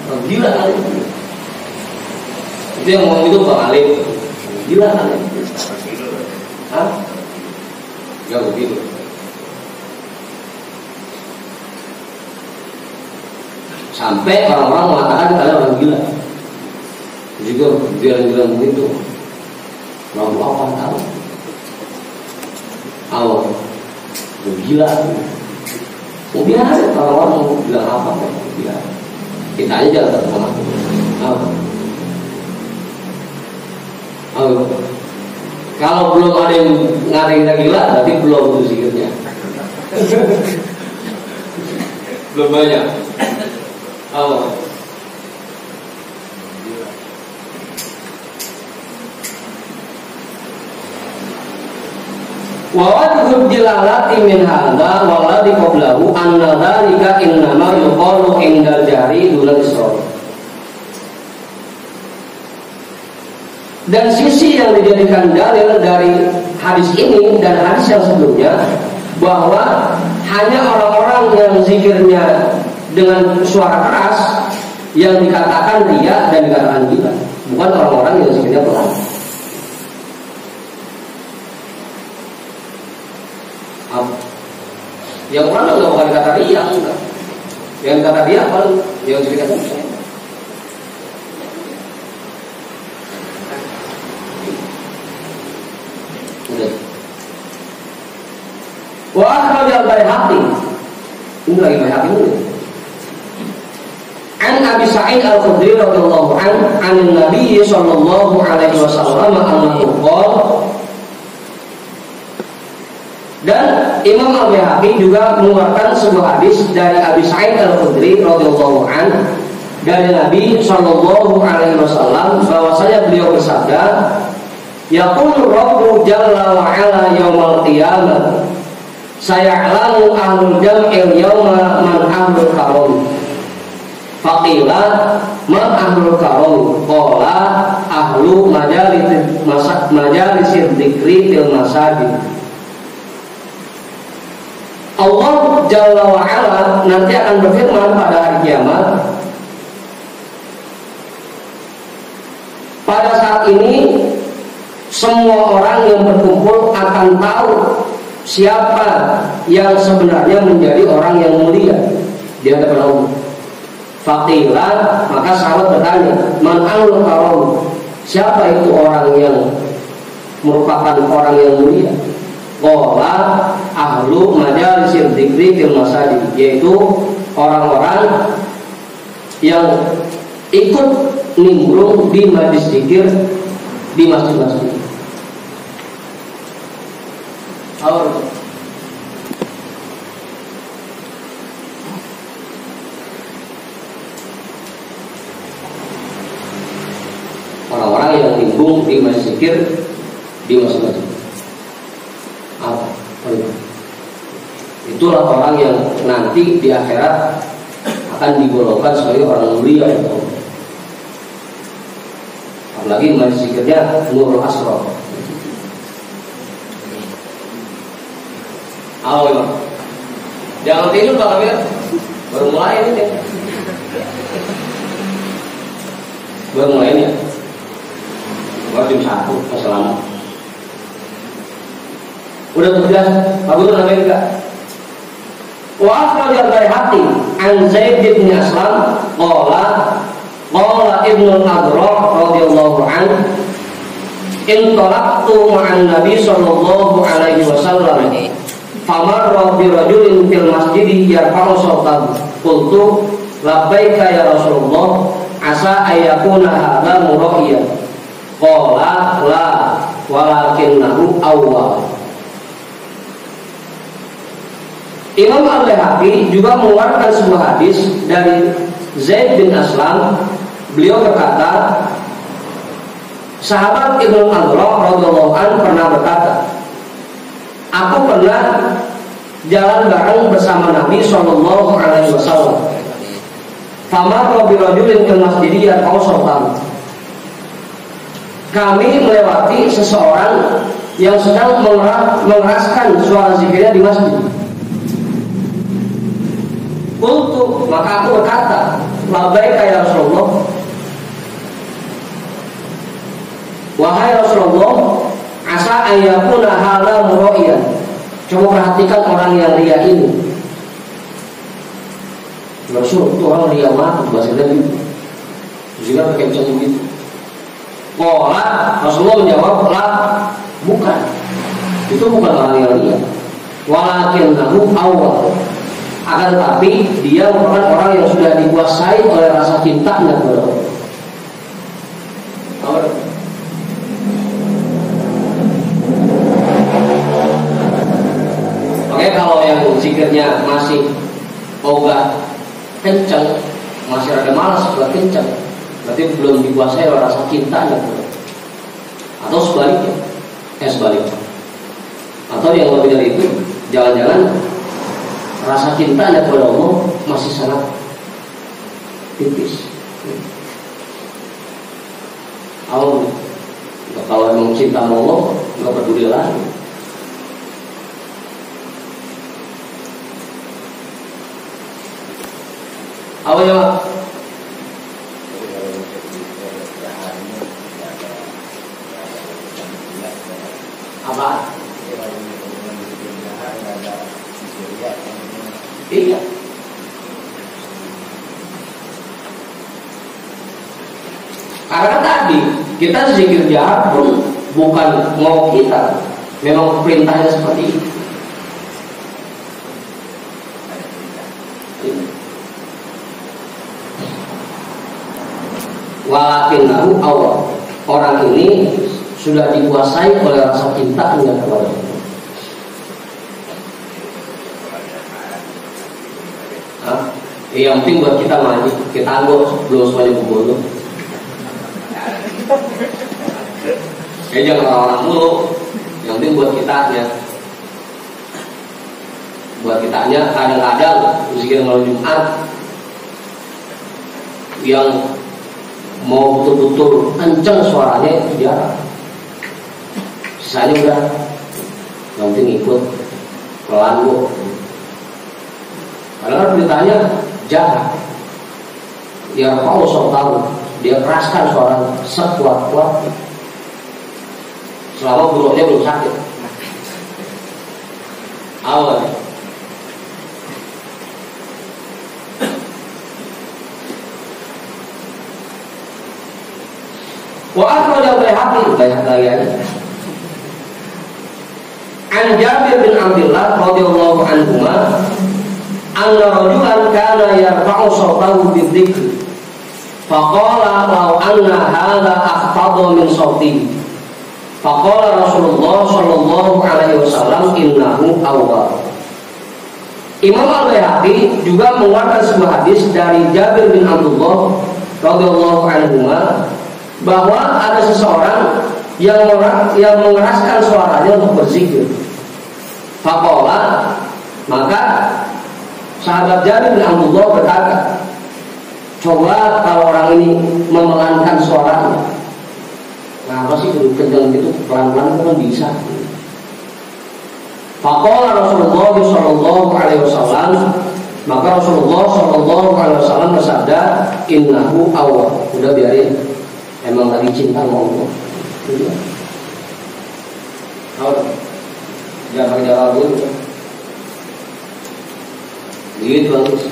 Speaker 2: Orang gila kali. Itu yang ngomong itu Bang Alif. Gila kali. Hah? Ya begitu. Sampai orang-orang mengatakan kalian orang gila. Juga bilang begitu. Lalu apa tahu? Awal gila. Oh biasa orang-orang mau bilang apa kan? Gila. Kita aja jangan terpengaruh. Kalau belum ada yang ngatain kita gila, berarti belum itu zikirnya. Belum banyak. Wa wajhul jilalati min hadza walladhi qablahu anna dzalika innama yuqalu indal jari dunal isra. Dan sisi yang dijadikan dalil dari hadis ini dan hadis yang sebelumnya, bahwa hanya orang-orang yang zikirnya dengan suara keras yang dikatakan riya dan dikatakan gila, bukan orang-orang yang zikirnya pelan. Yang pelan enggak bukan dikata riya, enggak. Yang dikata riya apa? Yang zikirnya pelan. Wa akhrajal Baihaqi. Ini lagi Baihaqi ini. An Abi Sa'id Al-Khudri radhiyallahu anhu, an Nabi sallallahu alaihi wasallam annahu qala. Dan Imam Al-Baihaqi juga mengeluarkan sebuah hadis dari Abi Sa'id Al-Khudri radhiyallahu anhu dari Nabi sallallahu alaihi wasallam bahwasanya beliau bersabda, yaqulu Rabbu jalla wa ala yaumal qiyamah, saya'lamu ahlul jam'il yawma man ahlul karom. Faqila ma ahlul karom, qala ahlu majalisir dzikri fil masajid. Allah Jalla wa Ala nanti akan berfirman pada hari kiamat, pada saat ini semua orang yang berkumpul akan tahu siapa yang sebenarnya menjadi orang yang mulia di hadapan Allah. Faqila, maka sahabat bertanya, man ahlul karom, siapa itu orang yang merupakan orang yang mulia? Qala ahlu majalisir dzikri fil masajid, yaitu orang-orang yang ikut nimbrung di majelis zikir di masjid-masjid. Orang-orang yang nimbrung di majelis zikir di masjid-masjid. Itulah orang yang nanti di akhirat akan digolongkan sebagai orang mulia. Apalagi majelis zikirnya Nurul Asrar. Jangan tidur Pak Amir, baru mulai ini. Baru mulai ini ya. Baru jam 1, assalamualaikum. Udah tugas, bagus namanya juga. Wa akhrajal Baihaqi an Zaid bin Aslam qala Ibnu al-Adra radhiyallahu anhu intalaqtu ma'an Nabi sallallahu alaihi wasallam famarra bi rajulin fil masjid yarfa'u sawtahu qultu labbaika ya Rasulullah asa ayakuna hadza muraiyan qala la walakinnahu awwal. Imam Al-Baihaqi juga mengeluarkan sebuah hadis dari Zaid bin Aslam. Beliau berkata, sahabat Ibnu Adra radhiyallahu anhu pernah berkata, aku pernah jalan bareng bersama Nabi sallallahu alaihi wasallam. Famarra bi rajulin fil masjid yarfa'u sawtahu. Kami melewati seseorang yang sedang mengeraskan suara zikirnya di masjid. Qultu, maka aku berkata, labbaika ya Rasulullah, wahai Rasulullah, asa ayyakuna hadza muraiyan. Coba perhatikan orang yang ria ini. Rasul, itu orang ria banget bahasa Arab itu. Juga pakai macam begitu. Qala, Rasulullah menjawab, la, bukan. Itu bukan orang yang ria. Walakinnahu awwal. Akan tetapi dia merupakan orang yang sudah dikuasai oleh rasa cintanya kepada Allah. Oke, kalau yang zikirnya masih ogah kencang, masih ada malas buat kencang, berarti belum dikuasai oleh rasa cintanya kepada Allah. Atau sebaliknya, sebaliknya. Atau yang lebih dari itu, jangan-jangan rasa cintanya kepada Allah masih sangat tipis. Kalau memang cinta Allah, nggak peduli lagi. Awalnya apa? Iya. Karena tadi kita zikir jahat pun bukan mau kita, memang perintahnya seperti itu. Walakinnahu awal, orang ini sudah dikuasai oleh rasa cinta dengan kepada Allah. Yang penting buat kita maju, kita anggap belum semuanya bodoh. Jangan orang-orang mulu. Yang penting buat kitanya. Buat kitanya kadang-kadang zikir malam Jumat yang mau betul-betul kenceng suaranya itu jarang. Sisanya udah yang penting ikut pelan kok. Karena beritanya jahat. Dia paus tahu, dia keraskan suara sekuat-kuat. Selama buruknya belum sakit. Awal. Wa akhrajal Baihaqi an Jabir bin Abdullah radhiyallahu anhuma anna rajulan kana yarfa'u sawtahu bidzikr faqala law anna hadha akhfadha min sawtihi faqala Rasulullah sallallahu alaihi wasallam innahu awwab. Imam Al-Baihaqi juga mengeluarkan sebuah hadis dari Jabir bin Abdullah radhiyallahu anhuma bahwa ada seseorang yang mengeraskan suaranya untuk berzikir. Faqala, maka sahabat Jabir bin Abdullah berkata, coba kalau orang ini memelankan suaranya. Kenapa sih kencang gitu, pelan-pelan kan bisa. Faqala Rasulullah sallallahu alaihi wasallam, maka Rasulullah sallallahu alaihi wasallam bersabda, innahu awwab. Udah biarin. Emang lagi cinta sama Allah. Tahu? Jangan jalan dulu. Gitu bagus.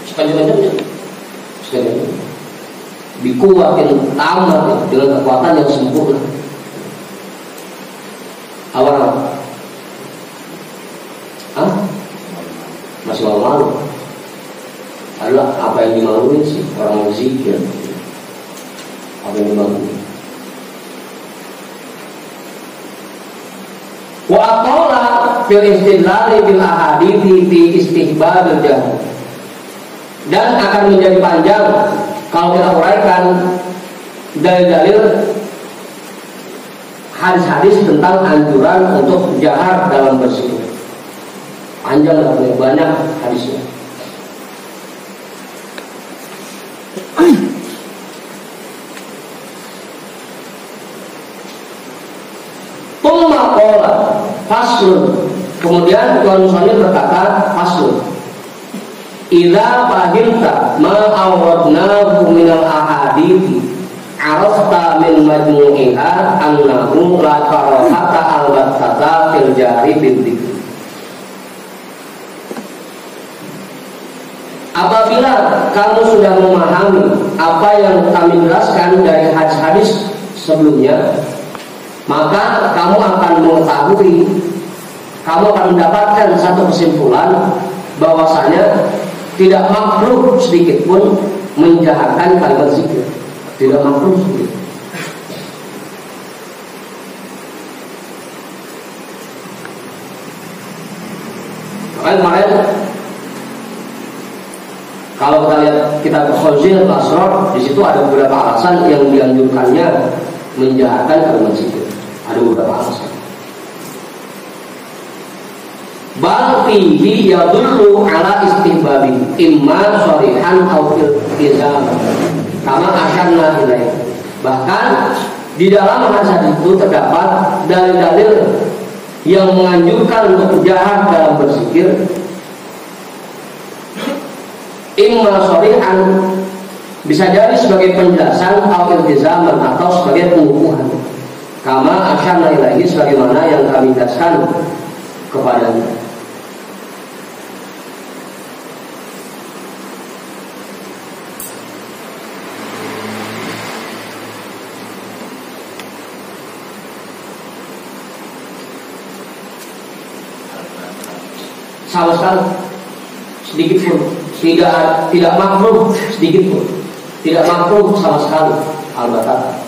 Speaker 2: Sekali-kali. Dikuatin tamat dengan kekuatan yang sempurna. Awal. Masih malu. Adalah apa yang dimaluin sih orang yang zikir. Apa yang dimaluin? Wa aqala fil istidlal bil ahadithi fi istihbab al-jahl. Dan akan menjadi panjang kalau kita uraikan dalil-dalil hadis-hadis tentang anjuran untuk jahar dalam berzikir. Panjang banyak hadisnya. Tumma qala faslun. Kemudian Tuan Musani berkata faslun. Idza fahimta ma awradnahu minal ahadithi arafta min majmu'iha annahu la karahata al-battata fil jari bidzikr. Apabila kamu sudah memahami apa yang kami jelaskan dari hadis-hadis sebelumnya, maka kamu akan mengetahui, kamu akan mendapatkan satu kesimpulan bahwasanya tidak makruh sedikit pun menjaharkan kalimat zikir. Tidak makruh sedikit. Kemarin kalau kita lihat kitab Khazin al-Asrar, di situ ada beberapa alasan yang dianjurkannya menjaharkan kalimat zikir. Ada beberapa alasan. Bal fihi yadullu ala istihbabi imma sharihan aw iltizam kama asyarna ilaih. Bahkan di dalam hadis itu terdapat dalil-dalil yang menganjurkan untuk jahar dalam berzikir, imma sharihan, bisa jadi sebagai penjelasan atau iltizaman atau sebagai pengukuhan. Kama asyarna ilaih, sebagaimana yang kami jelaskan kepadanya. Sama sekali sedikit pun tidak makruh, sedikit pun tidak makruh sama sekali al-battah.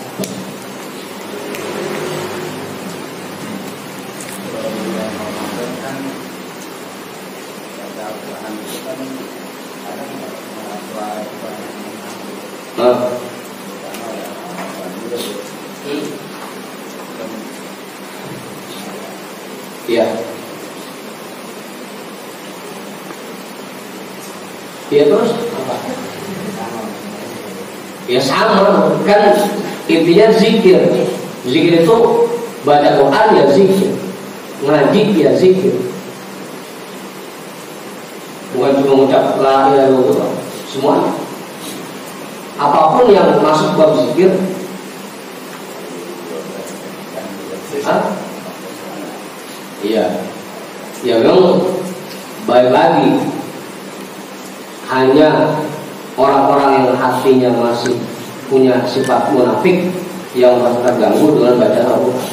Speaker 2: Ya terus apa? Ya sama kan, intinya zikir. Zikir itu baca Quran ya zikir, ngaji ya zikir, bukan cuma mengucap la ilaha illallah. Semuanya, apapun yang masuk bab zikir, iya, ya memang baik lagi. Hanya orang-orang yang hatinya masih punya sifat munafik yang merasa terganggu dengan bacaan Al-Quran.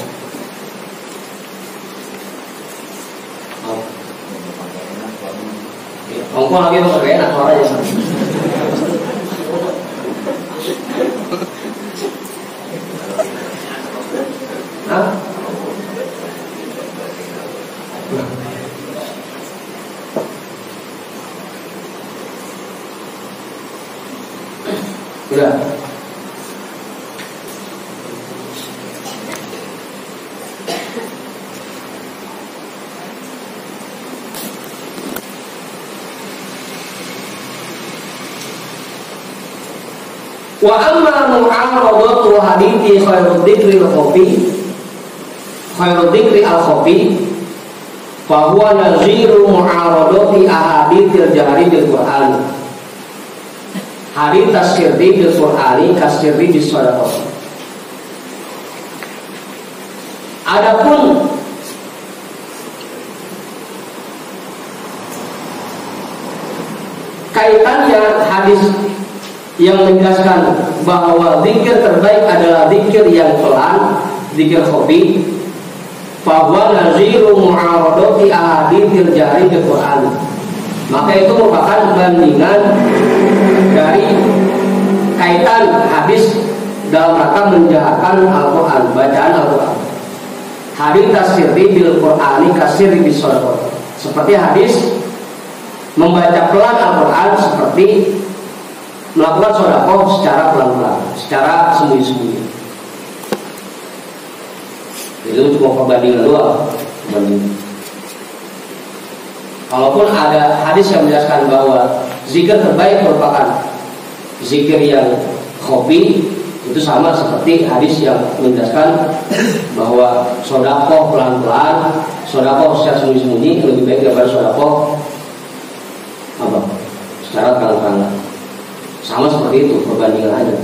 Speaker 2: Ongko lagi mau enak suaranya. Hah? Udah. Wa amma mu'aradatu hadithi khairud dzikri al-khafi fa huwa naziru mu'aradati ahadithil jahri bil Qur'an. Hadits tasirri bil Qur'ani kasirri bis sadaqah. Adapun kaitannya hadis yang menjelaskan bahwa zikir terbaik adalah zikir yang pelan, zikir khafi, bahwa naziru mu'aradati ahadithil jahri bil Qur'an. Maka itu merupakan bandingan dari kaitan hadis dalam rangka menjaharkan Al-Quran, bacaan Al-Quran. Hadis tasirri bil Qur'ani kasirri bis sadaqah. Seperti hadis membaca pelan Al-Quran seperti melakukan sedekah secara pelan-pelan, secara sembunyi-sembunyi. Itu cuma perbandingan doang. Kalaupun ada hadis yang menjelaskan bahwa zikir terbaik merupakan zikir yang khafi, itu sama seperti hadis yang menjelaskan bahwa sedekah pelan-pelan, sedekah secara sembunyi-sembunyi lebih baik daripada sedekah apa? Secara terang-terangan. Sama seperti itu, perbandingan aja.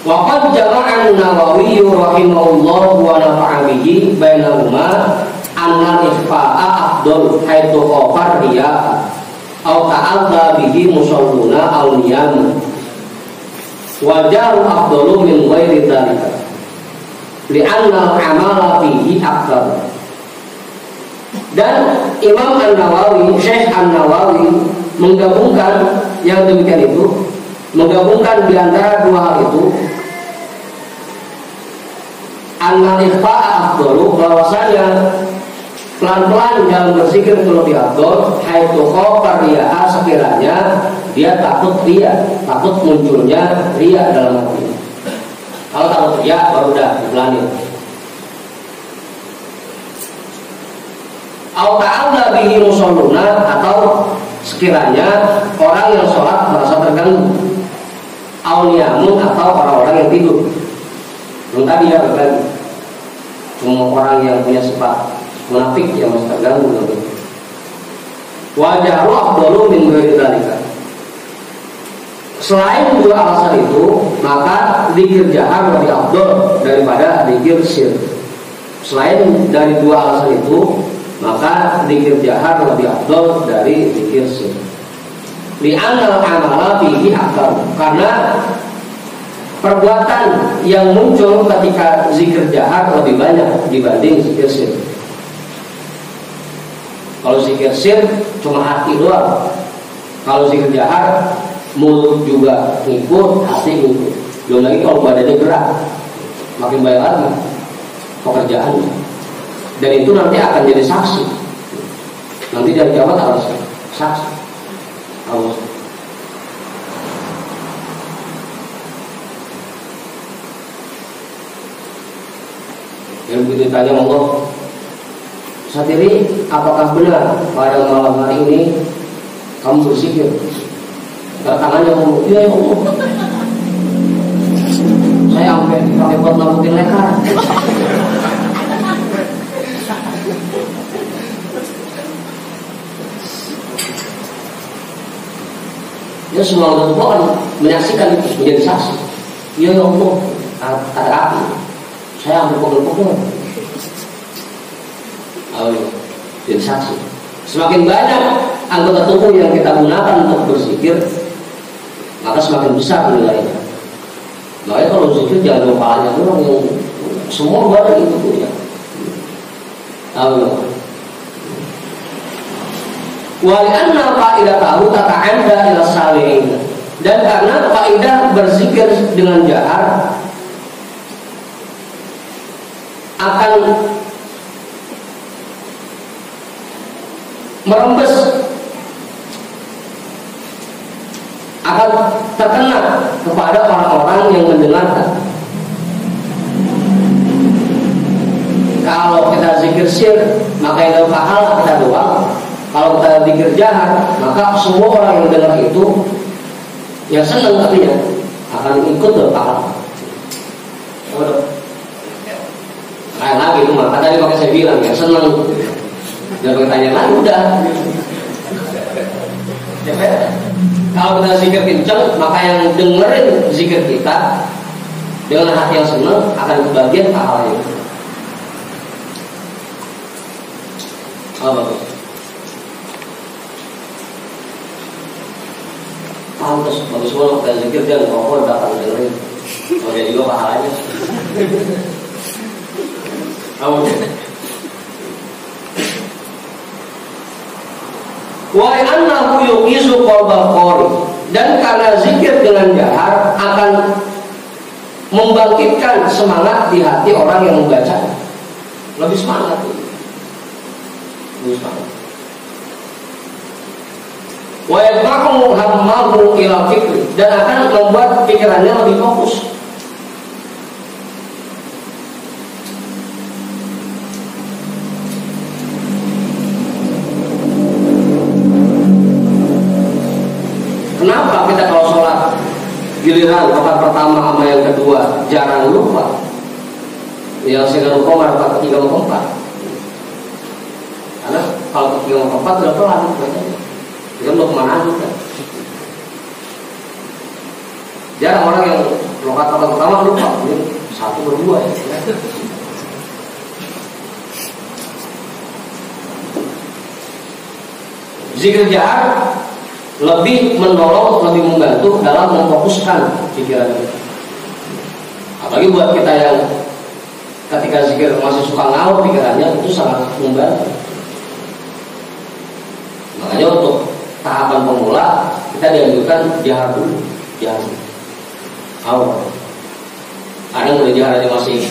Speaker 2: Waqad jama'an Nawawi rahimahullah wa nafa'a bihi bainahuma anna ikhfa'a afdal haitsu khafar riya aw ta'adha bihi musalluna aw niyam wa jaru afdalu min ghairi dzalika li'anna al-amala fihi akthar. Dan Imam An-Nawawi, Syekh An-Nawawi menggabungkan yang demikian itu, menggabungkan di antara dua hal itu, an-ikhfa'a afdalu, bahwasanya pelan-pelan dalam berzikir itu lebih afdal, haitsu khafa riya, sekiranya dia takut riya, takut munculnya riya dalam hati. Kalau takut riya baru dah dipelanin. Au ta'alla bihi musalluna, atau sekiranya orang yang sholat merasa terganggu. Au niyamun, atau orang-orang yang tidur. Belum tadi ya lagi. Cuma orang yang punya sifat munafik yang masih terganggu. Wa jaru afdalu min ghairi dzalika. Selain dua alasan itu, maka zikir jahar lebih afdal daripada zikir sir. Selain dari dua alasan itu, maka zikir jahar lebih afdal dari zikir sir. Li'anal amala fihi akthar, karena perbuatan yang muncul ketika zikir jahar lebih banyak dibanding zikir sir. Kalau zikir sir cuma hati doang. Kalau zikir jahar mulut juga ngikut, hati ngikut. Belum lagi kalau badannya gerak, makin banyak lagi pekerjaannya. Dan itu nanti akan jadi saksi. Nanti dari kiamat harus saksi. Harus. Yang begitu ditanya Allah, Satiri, apakah benar pada malam hari ini kamu berzikir? Tangannya ngomong, iya ya Allah, saya sampai pakai buat lamputin lekar. Ya semua orang tua menyaksikan itu, menjadi saksi. Iya ya Allah, ada api, saya ambil pukul-pukul. Jadi saksi. Semakin banyak anggota tubuh yang kita gunakan untuk berzikir, maka semakin besar nilainya. Makanya kalau zikir jangan kepalanya doang, yang semua badan itu punya. Walianna faidah tahu tata anda ila salihin. Dan karena faidah berzikir dengan jahar akan merembes, akan terkena kepada orang-orang yang mendengarkan. Kalau kita zikir sir, maka yang pahala kita doang. Kalau kita zikir jahar, maka semua orang yang dengar itu yang senang katanya akan ikut berpahala. Kayak lagi itu maka tadi pakai saya bilang ya senang. Jangan pakai tanya lagi udah. Kalau kita zikir kencang, maka yang dengerin zikir kita dengan hati yang senang akan kebagian pahalanya. Bagus. Pantas, bagus banget kita zikir dan rokok datang dengerin. Oh dia juga pahalanya. Wa annahu yuqizu qalbal qari, dan karena zikir dengan jahar akan membangkitkan semangat di hati orang yang membaca. Lebih semangat. Lebih semangat. Wa yadfa'u hammahu ila fikri, dan akan membuat pikirannya lebih fokus. Kenapa kita kalau sholat giliran rakaat pertama sama yang kedua jarang lupa? Yang saya lupa rakaat ketiga sama keempat. Karena kalau ketiga sama keempat udah pelan bacanya. Kita mau kemana aja? Jarang orang yang rakaat pertama lupa. Ini satu berdua ya. Zikir jahar lebih menolong, lebih membantu dalam memfokuskan pikiran kita. Apalagi buat kita yang ketika zikir masih suka ngawur pikirannya, itu sangat membantu. Makanya untuk tahapan pemula kita dianjurkan jahar dulu, jahar. Awal. Kadang udah jahar aja masih.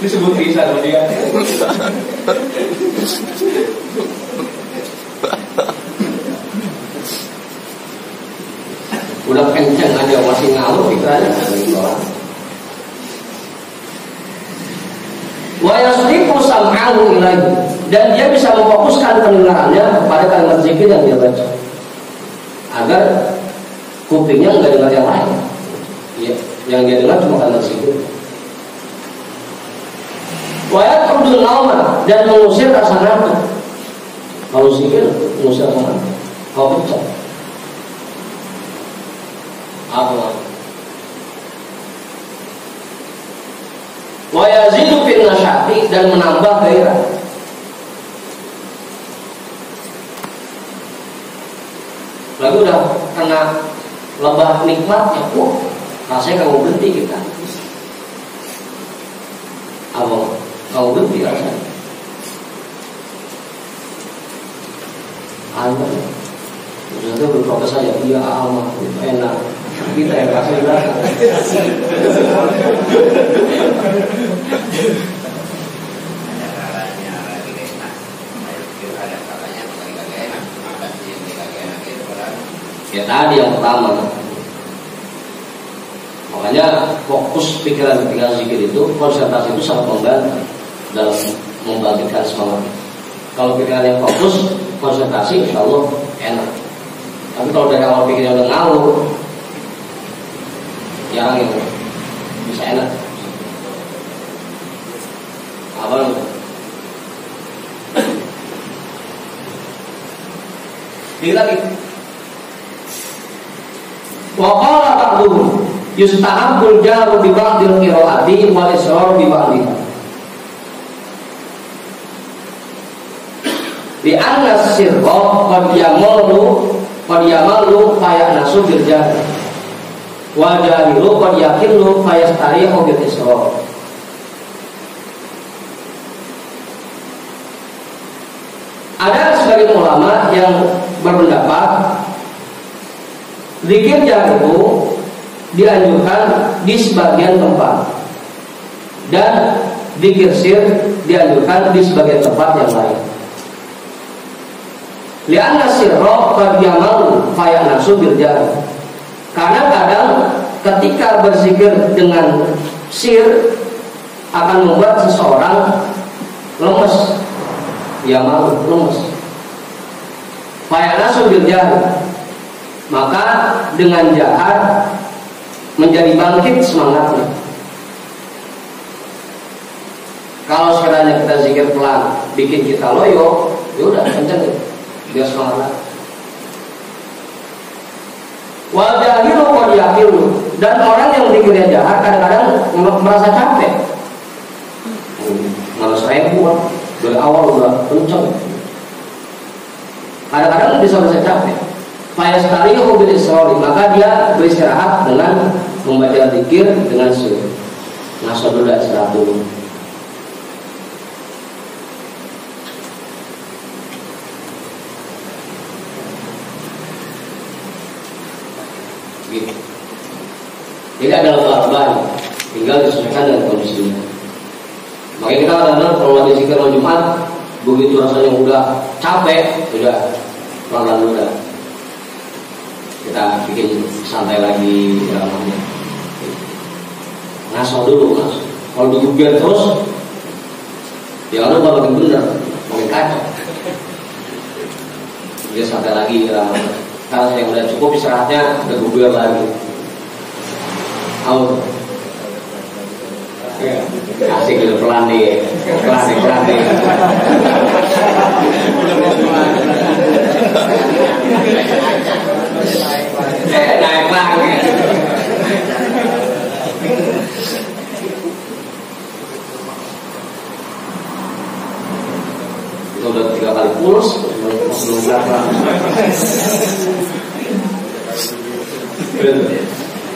Speaker 2: Disebut bisa sama dia. Udah kenceng aja masih ngawur pikirannya. Wa yasrifu sam'ahu ilaihi, dan dia bisa memfokuskan pendengarannya kepada kalimat zikir yang dia baca, agar kupingnya enggak dengar yang lain. Ya, yang dia dengar cuma kalimat zikir. Wa yaqudun nauma, dan mengusir rasa ngantuk. Kalau zikir mengusir rasa ngantuk. Kalau pecah apa? Wa yazidu fil nasyati, dan menambah gairah. Lalu udah kena lebah nikmatnya, rasanya kamu berhenti kita. Apa? Kamu berhenti rasanya. Anda sudah berprotes saja, iya amat, enak. Kita yang kasih rasa. Ya tadi yang pertama. Makanya fokus pikiran ketika zikir itu, konsentrasi itu sangat membantu. dalam membangkitkan semangat. Kalau pikiran yang fokus, konsentrasi, insya Allah enak. Tapi kalau dari awal pikiran udah ngawur, jarang yang bisa enak. Apa? Ini lagi. Wa qala ba'duhum yustahabbul jaru bi ba'dil qiraati wal israr bi ba'diha. Di anna sirra qad yamalu fayanasu bil jahr wa jahilu qad yaqilu fayastarihu bil israr. Ada sebagian ulama yang berpendapat zikir jahr itu dianjurkan di sebagian tempat dan zikir sir dianjurkan di sebagian tempat yang lain. Lianna sirra qad yamalu fayanasu bil jahr. Karena kadang ketika berzikir dengan sir akan membuat seseorang lemes, yamalu, lemes. Fayanasu bil jahr. Maka dengan jahar menjadi bangkit semangatnya. Kalau sekiranya kita zikir pelan bikin kita loyo, ya udah kenceng biar semangat. Wal jahilu qad yaqilu, dan orang yang zikirnya jahar kadang-kadang merasa capek. Malas repot dari awal udah kenceng. Kadang-kadang bisa merasa capek. Fayastarihu bil israr, maka dia beristirahat dengan membaca zikir dengan sir. Ngaso dulu istirahat dulu. Gitu. Ini adalah kewajiban, tinggal disesuaikan dengan kondisinya. Makanya kita kadang-kadang kalau lagi zikir malam Jumat, begitu rasanya udah capek, udah pelan-pelan dulu dah. Kita bikin santai lagi namanya. Ngaso dulu, mas. Kalau digeber terus, ya lu makin bener, makin kacau. Dia santai lagi namanya. Kalau saya udah cukup istirahatnya, udah geber lagi. Au. Asik gitu pelan nih, pelan nih. Naik lagi. Itu udah 3 kali puls, belum berapa.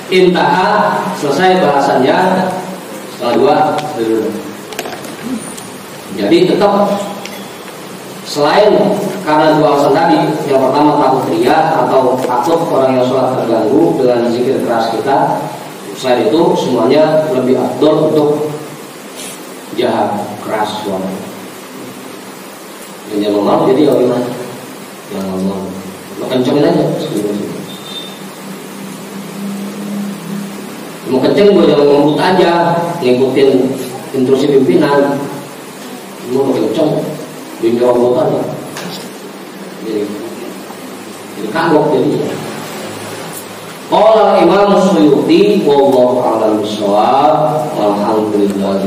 Speaker 2: Intaha, selesai bahasannya. Setelah 2 Jadi tetap selain karena 2 alasan tadi, yang pertama takut riya atau takut orang yang sholat terganggu dengan zikir keras kita. Selain itu semuanya lebih afdol untuk jahar keras suara. Yang normal jadi ya gimana? Yang normal, lo kencengin aja. Mau kenceng gue jangan ngebut aja, ngikutin instruksi pimpinan. Mau kenceng, bimbing robotan ya. Jadi kagok jadinya. Qala Imam Suyuti wallahu a'lam bishawab. Alhamdulillah.